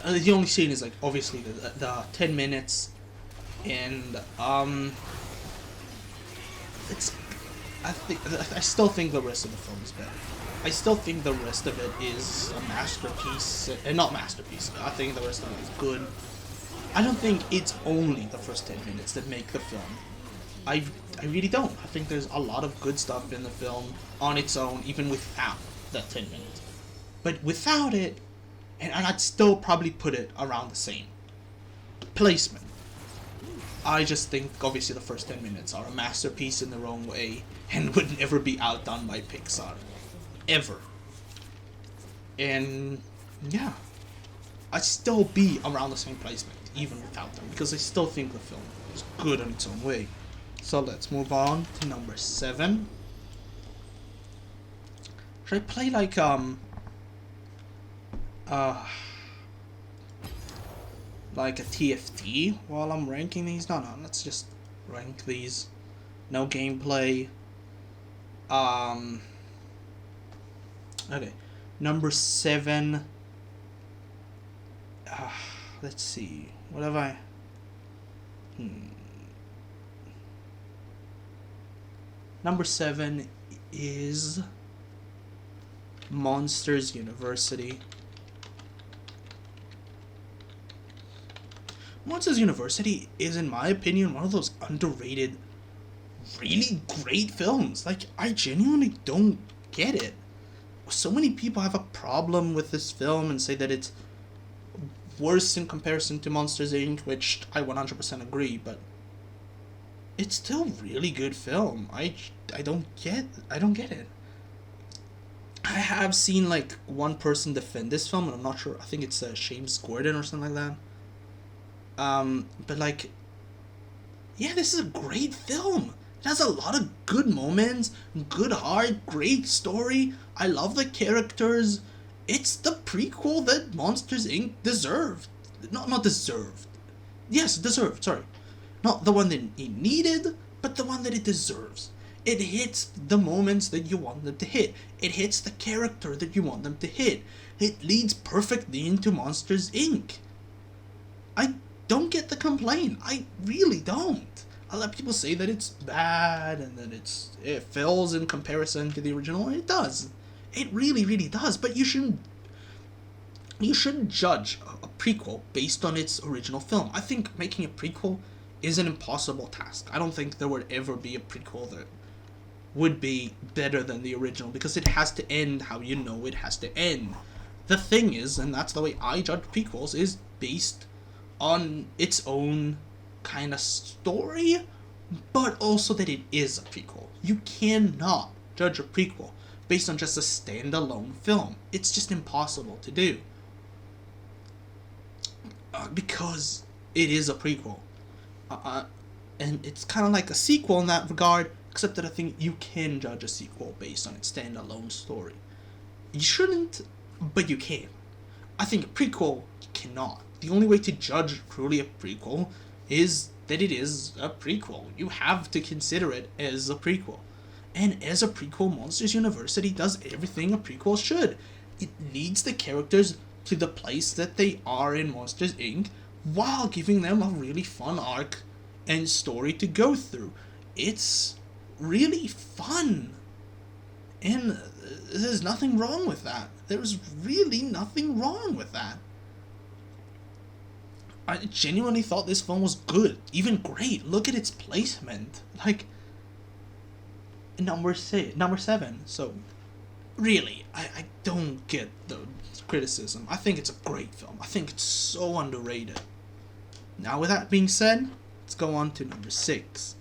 The only scene is like obviously the 10 minutes, and I still think the rest of the film is better. I still think the rest of it is a masterpiece, and not masterpiece. I think the rest of it is good. I don't think it's only the first 10 minutes that make the film. I really don't. I think there's a lot of good stuff in the film on its own, even without that 10 minutes. But without it, and I'd still probably put it around the same placement. I just think obviously the first 10 minutes are a masterpiece in their own way and would never be outdone by Pixar. Ever. And yeah, I'd still be around the same placement even without them, because I still think the film is good in its own way. So let's move on to number 7. Should I play like like a TFT while I'm ranking these? No, let's just rank these. No gameplay. Okay, number 7. Let's see. What have I? Number 7 is Monsters University. Monsters University is, in my opinion, one of those underrated, really great films. Like, I genuinely don't get it. So many people have a problem with this film and say that it's worse in comparison to Monsters Inc., which I 100% agree, but it's still a really good film. I don't get it. I have seen like one person defend this film, and I'm not sure. I think it's James Gordon or something like that. But like, yeah, this is a great film. It has a lot of good moments, good heart, great story. I love the characters. It's the prequel that Monsters Inc. deserved. Not deserved. Yes, deserved, sorry. Not the one that it needed, but the one that it deserves. It hits the moments that you want them to hit. It hits the character that you want them to hit. It leads perfectly into Monsters Inc. I don't get the complaint. I really don't. A lot of people say that it's bad and that it fails in comparison to the original. It does. It really, really does. But you shouldn't judge a prequel based on its original film. I think making a prequel is an impossible task. I don't think there would ever be a prequel that would be better than the original, because it has to end how you know it has to end. The thing is, and that's the way I judge prequels, is based on its own kind of story, but also that it is a prequel. You cannot judge a prequel based on just a standalone film. It's just impossible to do. Because it is a prequel. And it's kind of like a sequel in that regard, except that I think you can judge a sequel based on its standalone story. You shouldn't, but you can. I think a prequel, you cannot. The only way to judge truly a prequel is that it is a prequel. You have to consider it as a prequel. And as a prequel, Monsters University does everything a prequel should. It leads the characters to the place that they are in Monsters Inc. while giving them a really fun arc and story to go through. It's really fun. And there's nothing wrong with that. There's really nothing wrong with that. I genuinely thought this film was good, even great. Look at its placement, like number 7. So, really, I don't get the criticism. I think it's a great film. I think it's so underrated. Now, with that being said, let's go on to number 6.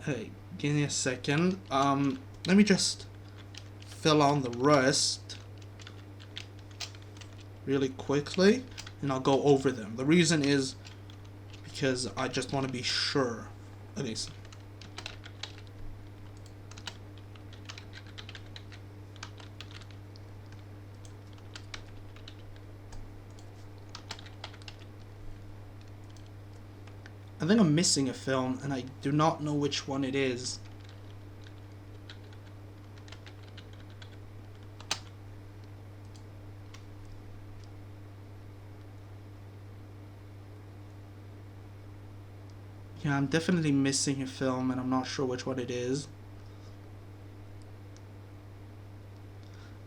Hey, give me a second. Let me just fill on the rest really quickly, and I'll go over them. The reason is because I just want to be sure. Okay, so I think I'm missing a film, and I do not know which one it is. Yeah, I'm definitely missing a film, and I'm not sure which one it is.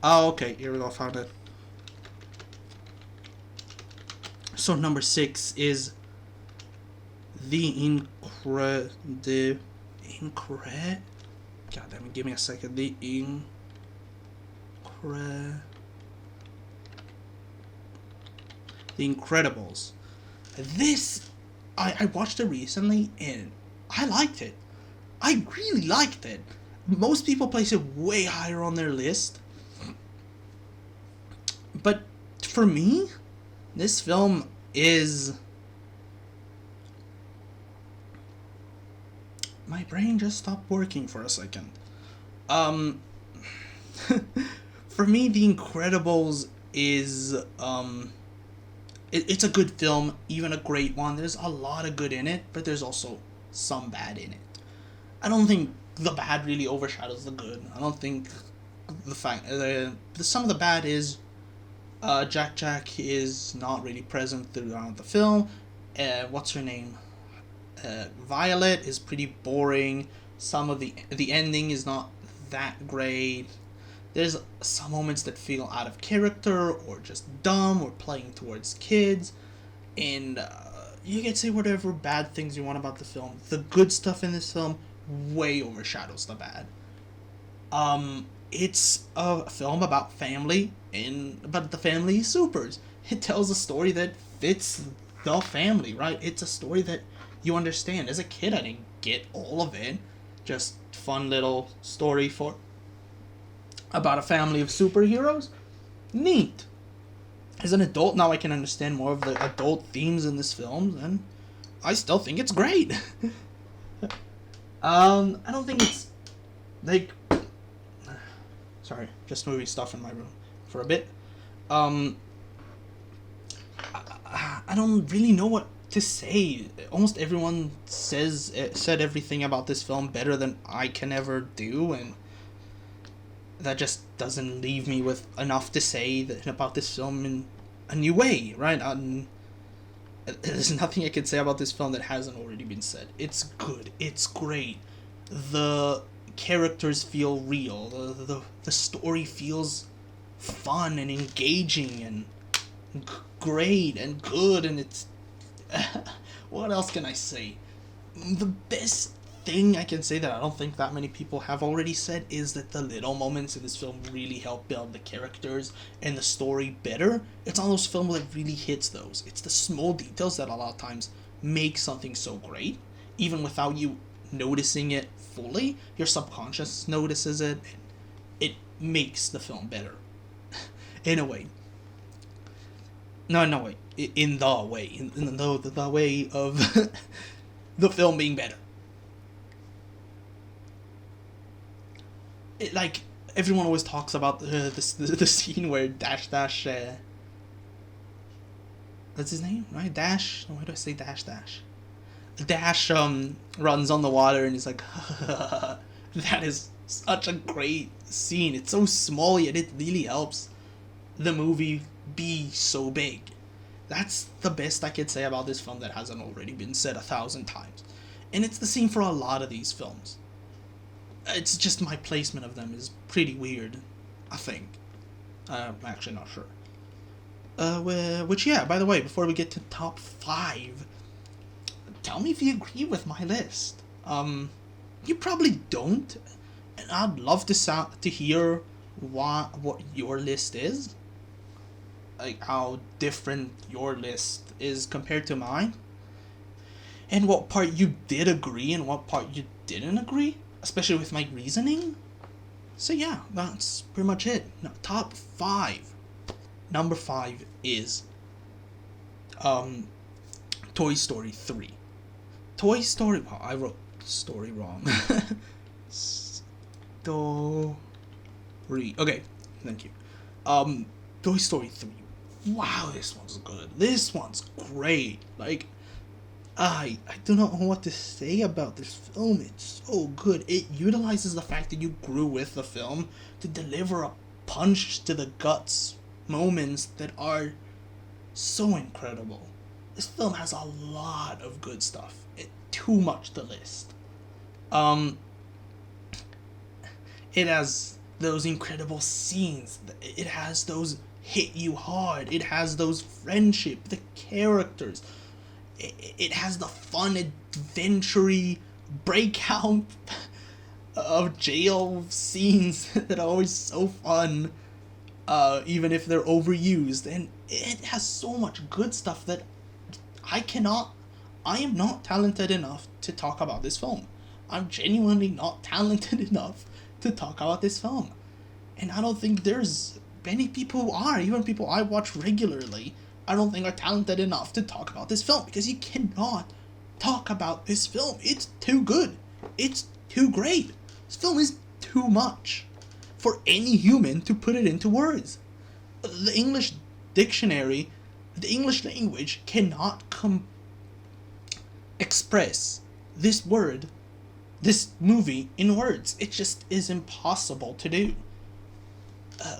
Oh, okay, here we go, found it. So number 6 is The God damn it, give me a second. The Incredibles. This, I watched it recently, and I liked it. I really liked it. Most people place it way higher on their list. But for me, this film is... My brain just stopped working for a second. For me, The Incredibles is... It's a good film, even a great one. There's a lot of good in it, but there's also some bad in it. I don't think the bad really overshadows the good. I don't think some of the bad is Jack is not really present throughout the film. What's her name? Violet is pretty boring. Some of the ending is not that great. There's some moments that feel out of character or just dumb or playing towards kids, and you can say whatever bad things you want about the film. The good stuff in this film way overshadows the bad. It's a film about family, but the family is supers. It tells a story that fits the family, right? It's a story that you understand. As a kid, I didn't get all of it. Just fun little story about a family of superheroes. Neat. As an adult now, I can understand more of the adult themes in this film, and I still think it's great. I don't think it's like. Sorry, just moving stuff in my room for a bit. I don't really know what to say. Almost everyone said everything about this film better than I can ever do, and that just doesn't leave me with enough to say about this film in a new way, right? There's nothing I can say about this film that hasn't already been said. It's good. It's great. The characters feel real. The story feels fun and engaging and great and good, and it's what else can I say? The best thing I can say that I don't think that many people have already said is that the little moments in this film really help build the characters and the story better. It's one of those films that really hits those. It's the small details that a lot of times make something so great, even without you noticing it fully. Your subconscious notices it, and it makes the film better. In a way. No way. In the way. In the way of the film being better. Like, everyone always talks about the scene where Dash, that's his name, right? Dash? Why do I say Dash? Dash runs on the water and he's like, that is such a great scene. It's so small, yet it really helps the movie be so big. That's the best I could say about this film that hasn't already been said 1,000 times. And it's the same for a lot of these films. It's just my placement of them is pretty weird, I think. I'm actually not sure. Which, yeah, by the way, before we get to top 5, tell me if you agree with my list. You probably don't, and I'd love to hear what your list is. Like, how different your list is compared to mine. And what part you did agree and what part you didn't agree. Especially with my reasoning. So yeah, that's pretty much it. Now, top 5. Number 5 is Toy Story 3. Toy Story... Wow, I wrote story wrong. Story... Okay, thank you. Toy Story 3. Wow, this one's good. This one's great. Like, I do not know what to say about this film. It's so good. It utilizes the fact that you grew with the film to deliver a punch to the guts moments that are so incredible. This film has a lot of good stuff. Too much to list. It has those incredible scenes. It has those hit you hard. It has those friendship, the characters. It has the fun, adventure-y breakout of jail scenes that are always so fun, even if they're overused. And it has so much good stuff that I am not talented enough to talk about this film. I'm genuinely not talented enough to talk about this film. And I don't think there's many people who are, even people I watch regularly, I don't think are talented enough to talk about this film, because you cannot talk about this film. It's too good. It's too great. This film is too much for any human to put it into words. The English dictionary, the English language cannot express this movie in words. It just is impossible to do.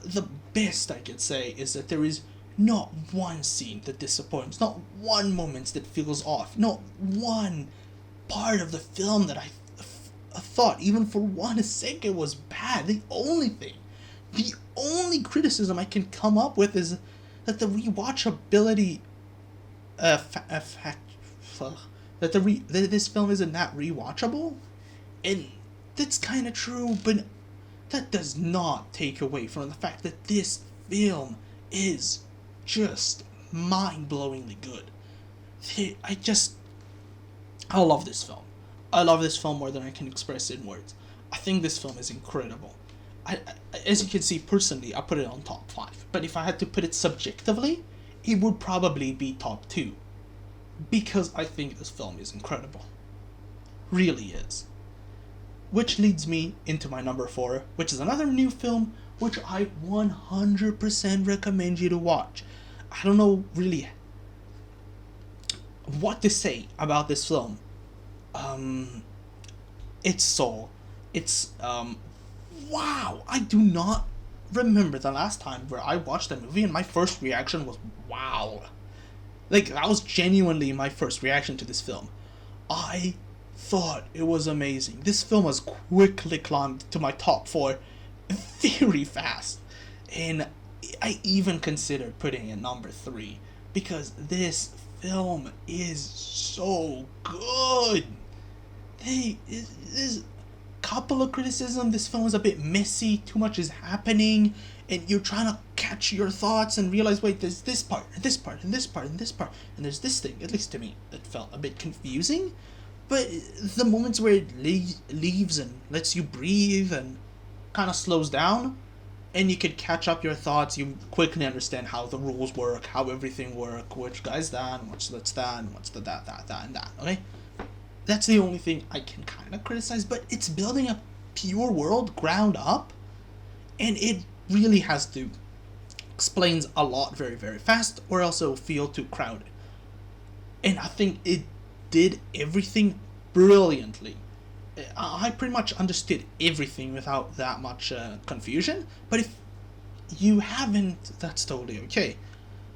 The best I could say is that there is not one scene that disappoints, not one moment that feels off, not one part of the film that I thought even for 1 second was bad. The only criticism I can come up with is that the rewatchability that this film isn't that rewatchable, and that's kind of true, but that does not take away from the fact that this film is just mind-blowingly good. I love this film. I love this film more than I can express in words. I think this film is incredible. As you can see, personally, I put it on top 5. But if I had to put it subjectively, it would probably be top 2. Because I think this film is incredible. Really is. which leads me into my number 4, which is another new film which I 100% recommend you to watch. I don't know really what to say about this film. It's Soul. It's wow. I do not remember the last time where I watched a movie and my first reaction was wow. Like, that was genuinely my first reaction to this film. I thought it was amazing. This film has quickly climbed to my top 4 very fast. And I even considered putting it number 3 because this film is so good. There's a couple of criticism. This film is a bit messy, too much is happening, and you're trying to catch your thoughts and realize, wait, there's this part, and this part, and this part, and this part, and there's this thing. At least to me, it felt a bit confusing. But the moments where it leaves and lets you breathe and kind of slows down, and you could catch up your thoughts, you quickly understand how the rules work, how everything works, which guy's that, and what's that, and what's the that, and that, okay? That's the only thing I can kind of criticize, but it's building a pure world ground up, and it really has to explains a lot very, very fast, or else it'll feel too crowded. And I think it did everything brilliantly. I pretty much understood everything without that much confusion, but if you haven't, that's totally okay.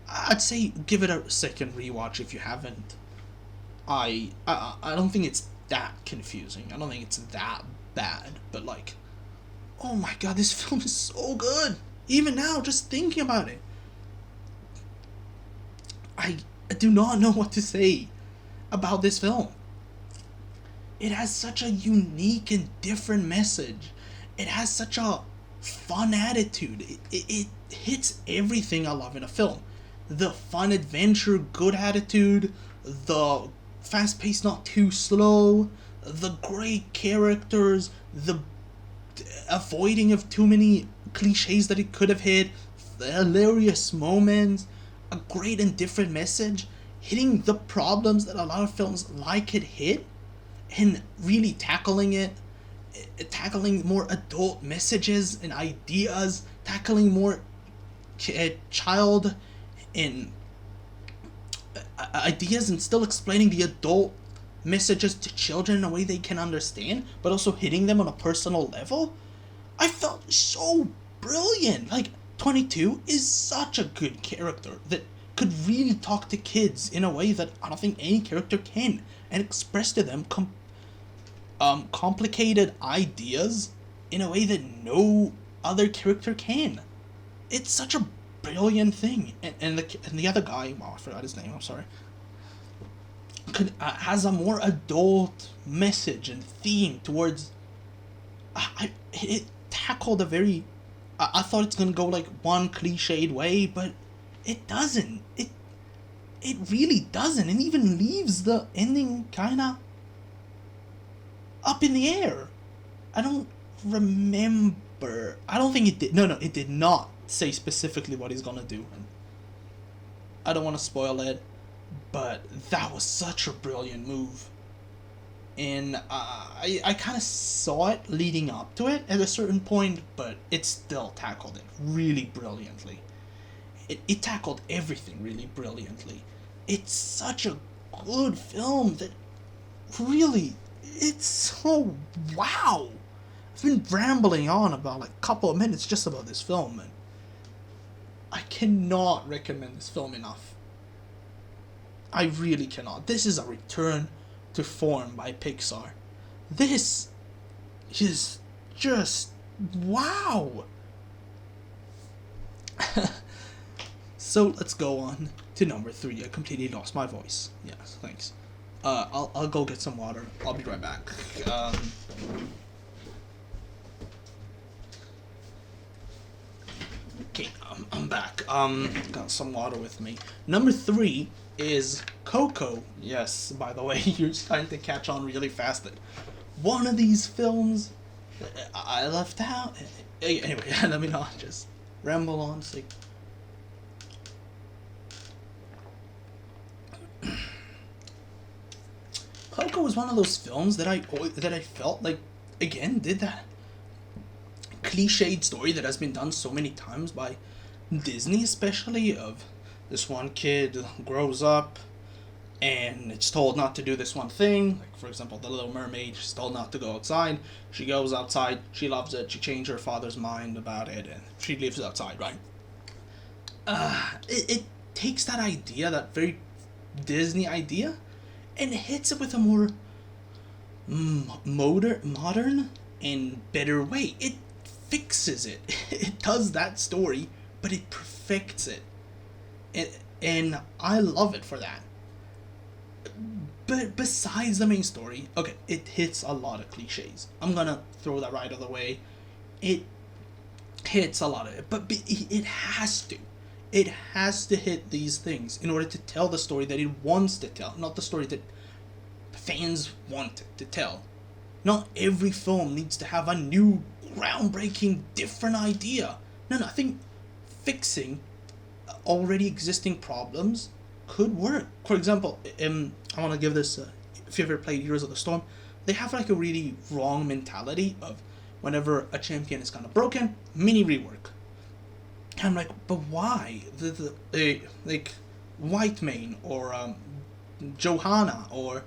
I'd say give it a second rewatch if you haven't. I don't think it's that confusing. I don't think it's that bad, but like, oh my god, this film is so good. Even now, just thinking about it, I do not know what to say about this film. It has such a unique and different message. It has such a fun attitude. It hits everything I love in a film. The fun adventure, good attitude, the fast paced, not too slow, the great characters, the avoiding of too many cliches that it could have hit, the hilarious moments, a great and different message, hitting the problems that a lot of films like it hit, and really tackling more adult messages and ideas, tackling more child and ideas, and still explaining the adult messages to children in a way they can understand, but also hitting them on a personal level. I felt so brilliant. Like, 22 is such a good character that could really talk to kids in a way that I don't think any character can, and express to them complicated ideas in a way that no other character can. It's such a brilliant thing. And the other guy, well, I forgot his name, I'm sorry, has a more adult message and theme towards. It tackled a very. I thought it's gonna go like one cliched way, but it doesn't. It really doesn't, and even leaves the ending kinda up in the air. I don't remember. I don't think it did. No, it did not say specifically what he's gonna do. I don't want to spoil it, but that was such a brilliant move. And I kind of saw it leading up to it at a certain point, but it still tackled it really brilliantly. It tackled everything really brilliantly. It's such a good film that really, it's so wow. I've been rambling on about like a couple of minutes just about this film, and I cannot recommend this film enough. I really cannot. This is a return to form by Pixar. This is just wow. So let's go on to number 3. I completely lost my voice. Yes, thanks. I'll go get some water. I'll be right back. Okay, I'm back. Got some water with me. Number 3 is Coco. Yes, by the way, you're starting to catch on really fast that one of these films I left out. Anyway, let me not just ramble on. It's like, Coco was one of those films that I felt like again did that cliched story that has been done so many times by Disney, especially, of this one kid grows up and it's told not to do this one thing. Like, for example, the Little Mermaid, she's told not to go outside. She goes outside, she loves it, she changed her father's mind about it, and she lives outside, right? It takes that idea, that very Disney idea, and hits it with a more modern and better way. It fixes it. It does that story, but it perfects it. And I love it for that. But besides the main story, okay, it hits a lot of cliches. I'm gonna throw that right out of the way. It hits a lot of it, but it has to. It has to hit these things in order to tell the story that it wants to tell, not the story that fans want it to tell. Not every film needs to have a new, groundbreaking, different idea. No, I think fixing already existing problems could work. For example, I want to give this, if you ever played Heroes of the Storm, they have like a really wrong mentality of whenever a champion is kind of broken, mini rework. And I'm like, but why? Like Whitemane or Johanna or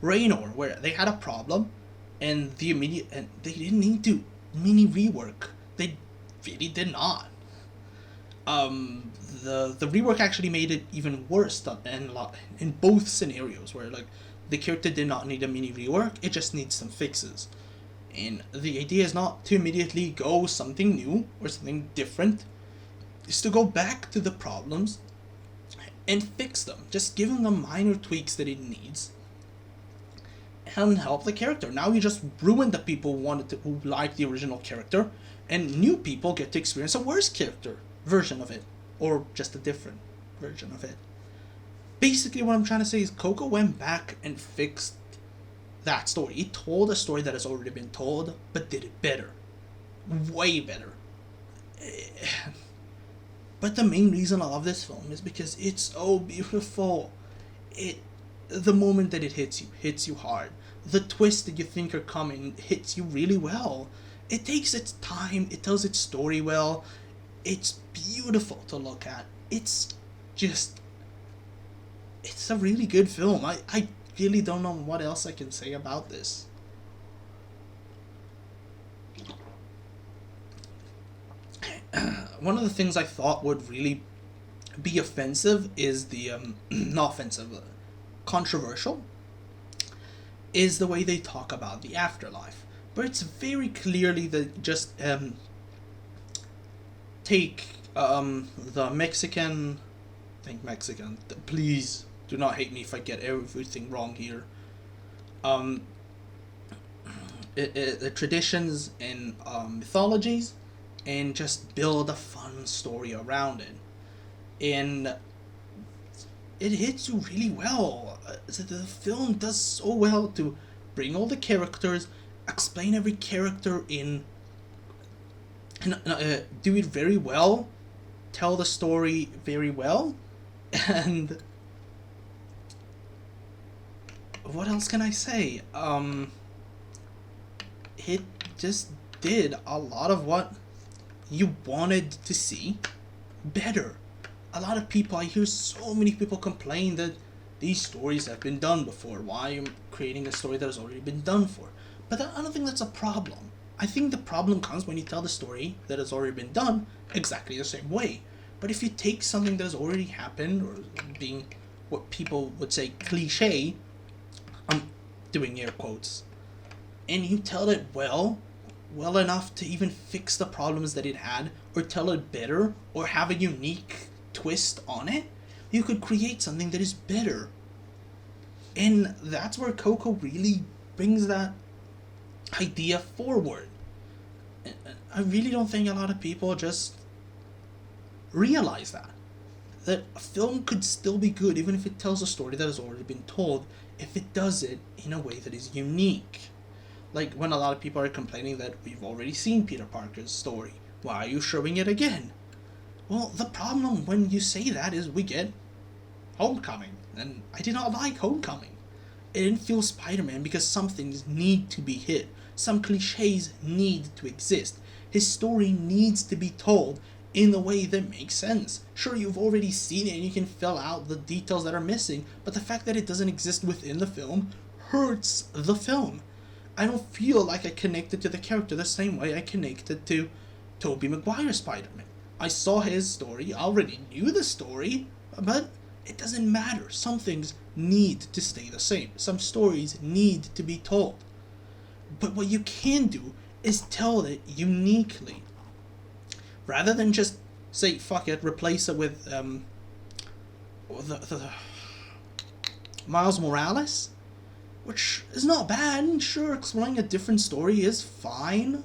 Raynor, where they had a problem and they didn't need to mini rework. They really did not. The rework actually made it even worse in both scenarios, where like the character did not need a mini rework, it just needs some fixes. And the idea is not to immediately go something new or something different, is to go back to the problems and fix them, just giving them minor tweaks that it needs and help the character. Now you just ruined the people who like the original character, and new people get to experience a worse character version of it, or just a different version of it. Basically what I'm trying to say is Coco went back and fixed that story. He told a story that has already been told, but did it better. Way better. But the main reason I love this film is because it's so beautiful. The moment that it hits you hard. The twist that you think are coming hits you really well. It takes its time, it tells its story well. It's beautiful to look at. It's a really good film. I really don't know what else I can say about this. One of the things I thought would really be offensive is the not offensive, controversial, is the way they talk about the afterlife. But it's very clearly that just take the Mexican, please do not hate me if I get everything wrong here. The traditions and mythologies, and just build a fun story around it. And it hits you really well. The film does so well to bring all the characters, explain every character and do it very well, tell the story very well, and what else can I say? It just did a lot of what you wanted to see better. A lot of people, I hear so many people complain that these stories have been done before. Why am I creating a story that has already been done for? But I don't think that's a problem. I think the problem comes when you tell the story that has already been done exactly the same way. But if you take something that has already happened, or being what people would say cliche, I'm doing air quotes, and you tell it well enough to even fix the problems that it had, or tell it better, or have a unique twist on it, you could create something that is better. And that's where Coco really brings that idea forward. I really don't think a lot of people just realize that a film could still be good even if it tells a story that has already been told, if it does it in a way that is unique. Like when a lot of people are complaining that we've already seen Peter Parker's story, why are you showing it again? Well, the problem when you say that is we get Homecoming, and I did not like Homecoming. It didn't feel Spider-Man because some things need to be hit. Some cliches need to exist. His story needs to be told in a way that makes sense. Sure, you've already seen it and you can fill out the details that are missing, but the fact that it doesn't exist within the film hurts the film. I don't feel like I connected to the character the same way I connected to Tobey Maguire's Spider-Man. I saw his story, I already knew the story, but it doesn't matter. Some things need to stay the same. Some stories need to be told. But what you can do is tell it uniquely. Rather than just say, fuck it, replace it with the Miles Morales, which is not bad. Sure, exploring a different story is fine.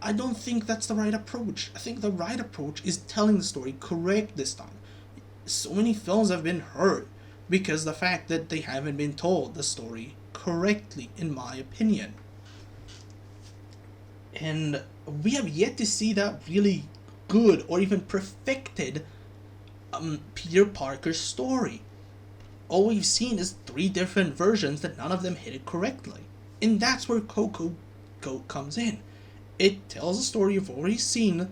I don't think that's the right approach. I think the right approach is telling the story correct this time. So many films have been hurt because the fact that they haven't been told the story correctly, in my opinion. And we have yet to see that really good or even perfected Peter Parker's story. All we've seen is 3 different versions that none of them hit it correctly. And that's where Coco comes in. It tells a story you've already seen,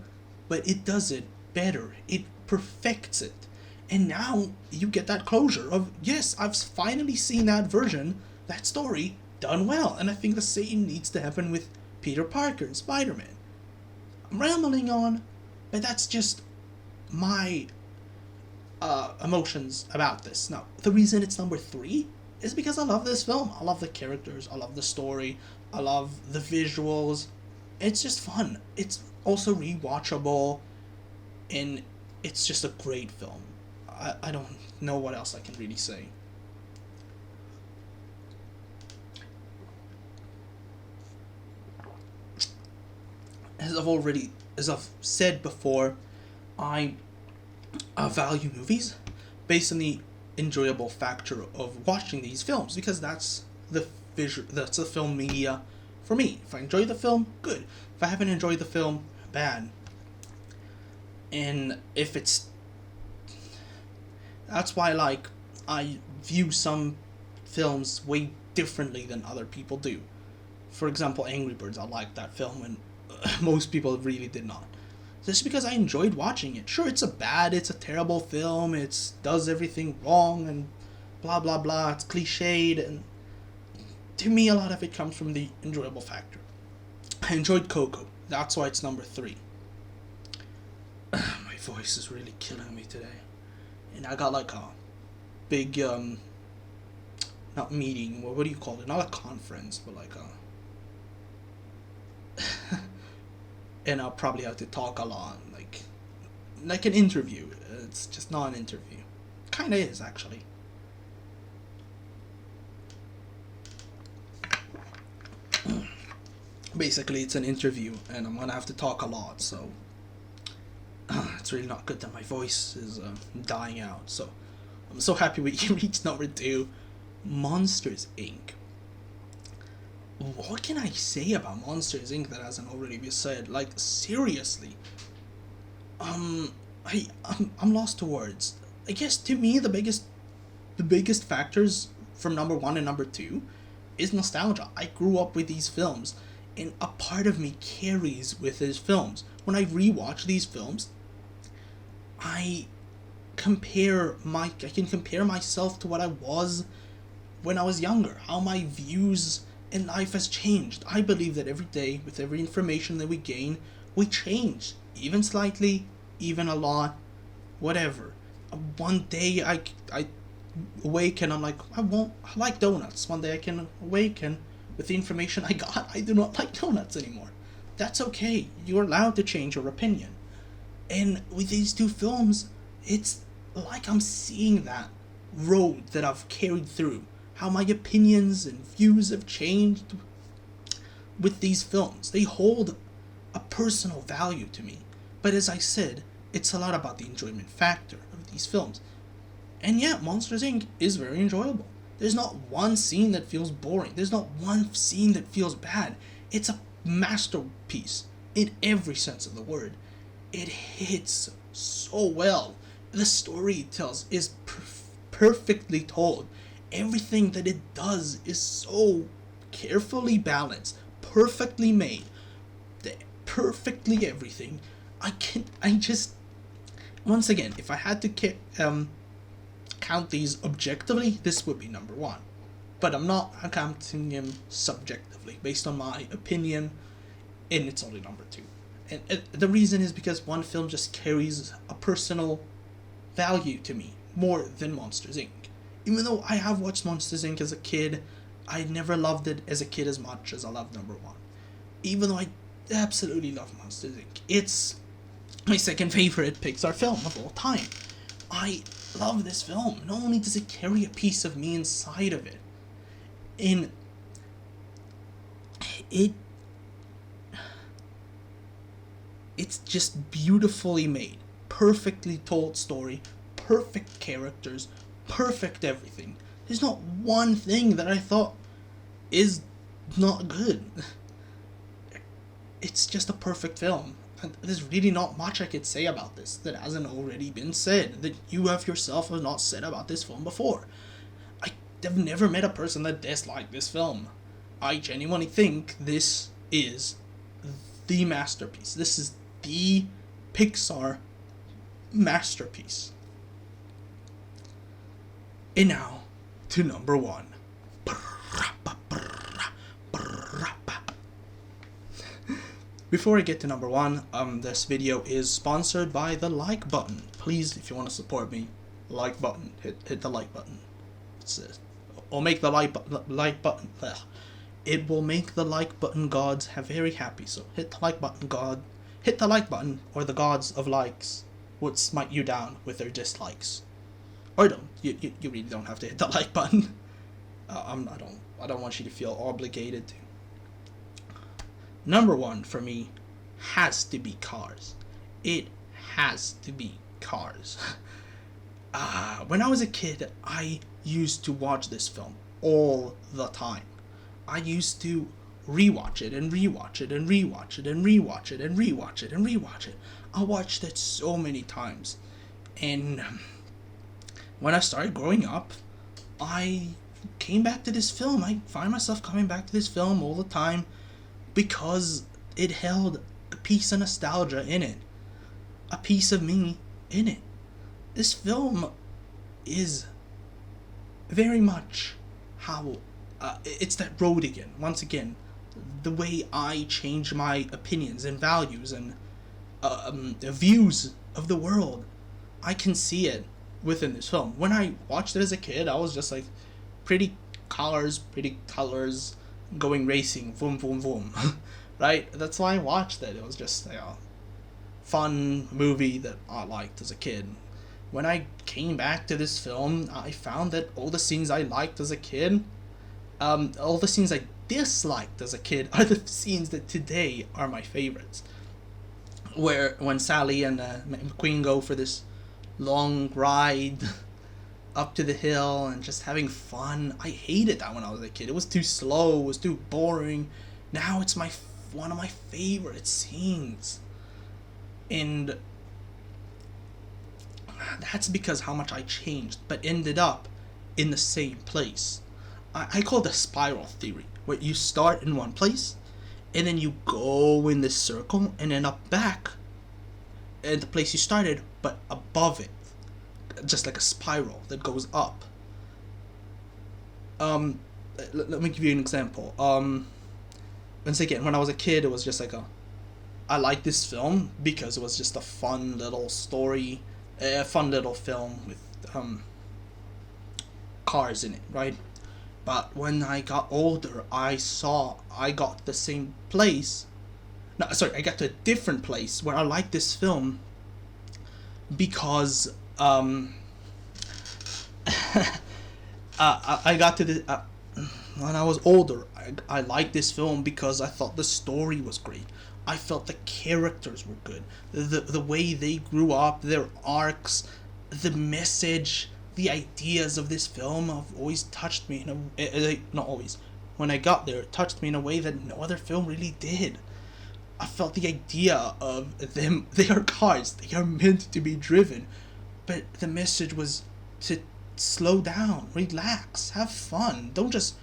but it does it better. It perfects it. And now you get that closure of, yes, I've finally seen that version, that story, done well. And I think the same needs to happen with Peter Parker and Spider-Man. I'm rambling on, but that's just my emotions about this. Now, the reason it's number 3 is because I love this film. I love the characters, I love the story, I love the visuals. It's just fun. It's also rewatchable, and it's just a great film. I don't know what else I can really say. As I've said before, I value movies based on the enjoyable factor of watching these films, because that's the film media for me. If I enjoy the film, good. If I haven't enjoyed the film, bad. And if it's... That's why, I view some films way differently than other people do. For example, Angry Birds, I liked that film, and most people really did not. Just because I enjoyed watching it. Sure, it's a terrible film, it does everything wrong, and blah blah blah, it's cliched, and to me a lot of it comes from the enjoyable factor. I enjoyed Coco, that's why it's number 3. My voice is really killing me today. And I got a big, not meeting, what do you call it? Not a conference, but and I'll probably have to talk a lot, like an interview. It's just not an interview. Kinda is, actually. Basically, it's an interview, and I'm gonna have to talk a lot, so it's really not good that my voice is dying out. So I'm so happy we reached number 2, Monsters Inc. What can I say about Monsters Inc. that hasn't already been said? Seriously, I'm lost to words. I guess to me the biggest factors from number 1 and number 2 is nostalgia. I grew up with these films, and a part of me carries with these films. When I rewatch these films, I can compare myself to what I was when I was younger, how my views in life has changed. I believe that every day, with every information that we gain, we change, even slightly, even a lot, whatever. One day I awaken, I'm like, I like donuts. One day I can awaken with the information I got, I do not like donuts anymore. That's okay. You're allowed to change your opinion. And with these 2 films, it's like I'm seeing that road that I've carried through. How my opinions and views have changed with these films. They hold a personal value to me. But as I said, it's a lot about the enjoyment factor of these films. And yeah, Monsters Inc. is very enjoyable. There's not one scene that feels boring. There's not one scene that feels bad. It's a masterpiece in every sense of the word. It hits so well. The story it tells is perfectly told. Everything that it does is so carefully balanced, perfectly made, perfectly everything. Once again, if I had to count these objectively, this would be number one. But I'm not counting him subjectively, based on my opinion, and it's only number two. And the reason is because one film just carries a personal value to me more than Monsters Inc. Even though I have watched Monsters Inc. as a kid, I never loved it as a kid as much as I love number one. Even though I absolutely love Monsters Inc. It's my second favorite Pixar film of all time. I love this film. Not only does it carry a piece of me inside of it, it's just beautifully made, perfectly told story, perfect characters, perfect everything. There's not one thing that I thought is not good. It's just a perfect film. And there's really not much I could say about this that hasn't already been said, that you have yourself have not said about this film before. I've never met a person that disliked this film. I genuinely think this is the masterpiece. This is the Pixar masterpiece. And now, to number one. Before I get to number one, this video is sponsored by the like button. Please, if you want to support me, like button, hit the like button. Or make the like button. It will make the like button gods very happy. So hit the like button, God. Hit the like button, or the gods of likes would smite you down with their dislikes. Or don't. You really don't have to hit the like button. I don't want you to feel obligated to. Number one for me has to be Cars. It has to be Cars. When I was a kid, I used to watch this film all the time. I used to rewatch it and rewatch it and rewatch it and rewatch it and rewatch it and rewatch it. I watched it so many times. And when I started growing up, I came back to this film. I find myself coming back to this film all the time because it held a piece of nostalgia in it. A piece of me in it. This film is very much how it's that road again. Once again, the way I change my opinions and values and views of the world, I can see it within this film. When I watched it as a kid, I was just like, pretty colors, going racing, boom, boom, boom. Right? That's why I watched it. It was just a fun movie that I liked as a kid. When I came back to this film, I found that all the scenes I liked as a kid, all the scenes I disliked as a kid are the scenes that today are my favorites. When Sally and McQueen go for this long ride up to the hill and just having fun. I hated that when I was a kid. It was too slow, it was too boring. Now it's one of my favorite scenes. And that's because how much I changed, but ended up in the same place. I call it the spiral theory, where you start in one place, and then you go in this circle, and end up back at the place you started, but above it. Just like a spiral that goes up. Let me give you an example. Once again, when I was a kid, it was just like I liked this film because it was just a fun little story, a fun little film with cars in it, right? But when I got older, I got the same place. No, sorry, I got to a different place where I liked this film because I got to the when I was older, I liked this film because I thought the story was great. I felt the characters were good. The way they grew up, their arcs, the message, the ideas of this film have always touched me not always. When I got there, it touched me in a way that no other film really did. I felt the idea of them, they are cars, they are meant to be driven. But the message was to slow down, relax, have fun. Don't just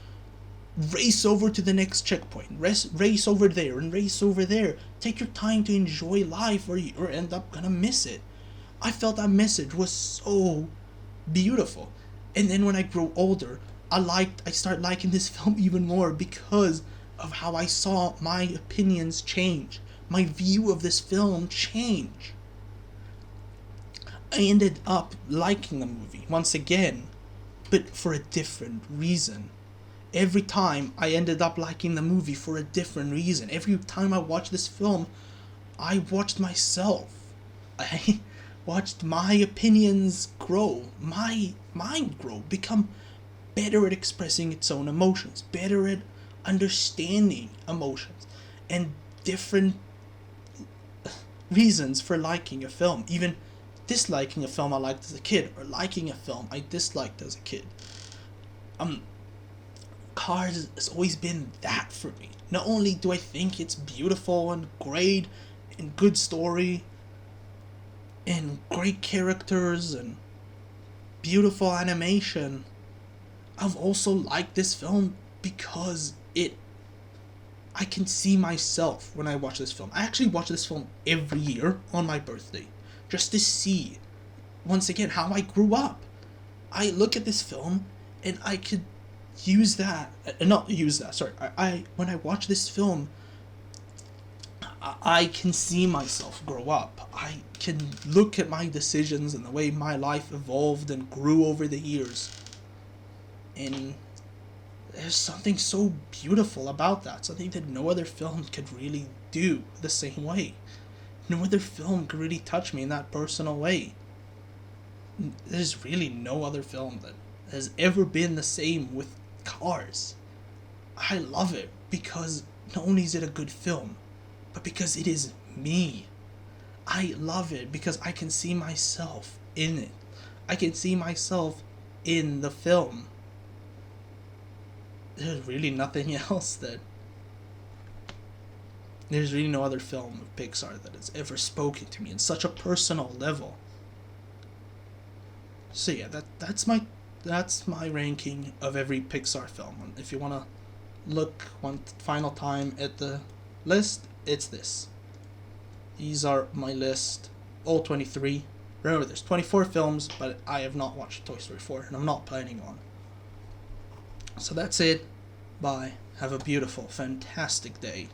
race over to the next checkpoint, race over there and race over there. Take your time to enjoy life, or you end up gonna miss it. I felt that message was so beautiful. And then when I grow older, I start liking this film even more because of how I saw my opinions change, my view of this film change. I ended up liking the movie once again, but for a different reason. Every time I ended up liking the movie for a different reason. Every time I watched this film, I watched myself. I watched my opinions grow, my mind grow, become better at expressing its own emotions, better at understanding emotions, and different reasons for liking a film. Even disliking a film I liked as a kid, or liking a film I disliked as a kid. Cars has always been that for me. Not only do I think it's beautiful and great and good story and great characters and beautiful animation, I've also liked this film because I can see myself when I watch this film. I actually watch this film every year on my birthday just to see once again how I grew up. I look at this film and I could use that, not use that, sorry, I when I watch this film, I can see myself grow up. I can look at my decisions and the way my life evolved and grew over the years, and there's something so beautiful about that, something that no other film could really do the same way. No other film could really touch me in that personal way. There's really no other film that has ever been the same with Cars. I love it because not only is it a good film, but because it is me. I love it because I can see myself in it. I can see myself in the film. There's really nothing else that... There's really no other film of Pixar that has ever spoken to me in such a personal level. So yeah, that's my ranking of every Pixar film. And if you want to look one final time at the list, it's this. These are my list, all 23. Remember, there's 24 films, but I have not watched Toy Story 4, and I'm not planning on. So that's it. Bye. Have a beautiful, fantastic day.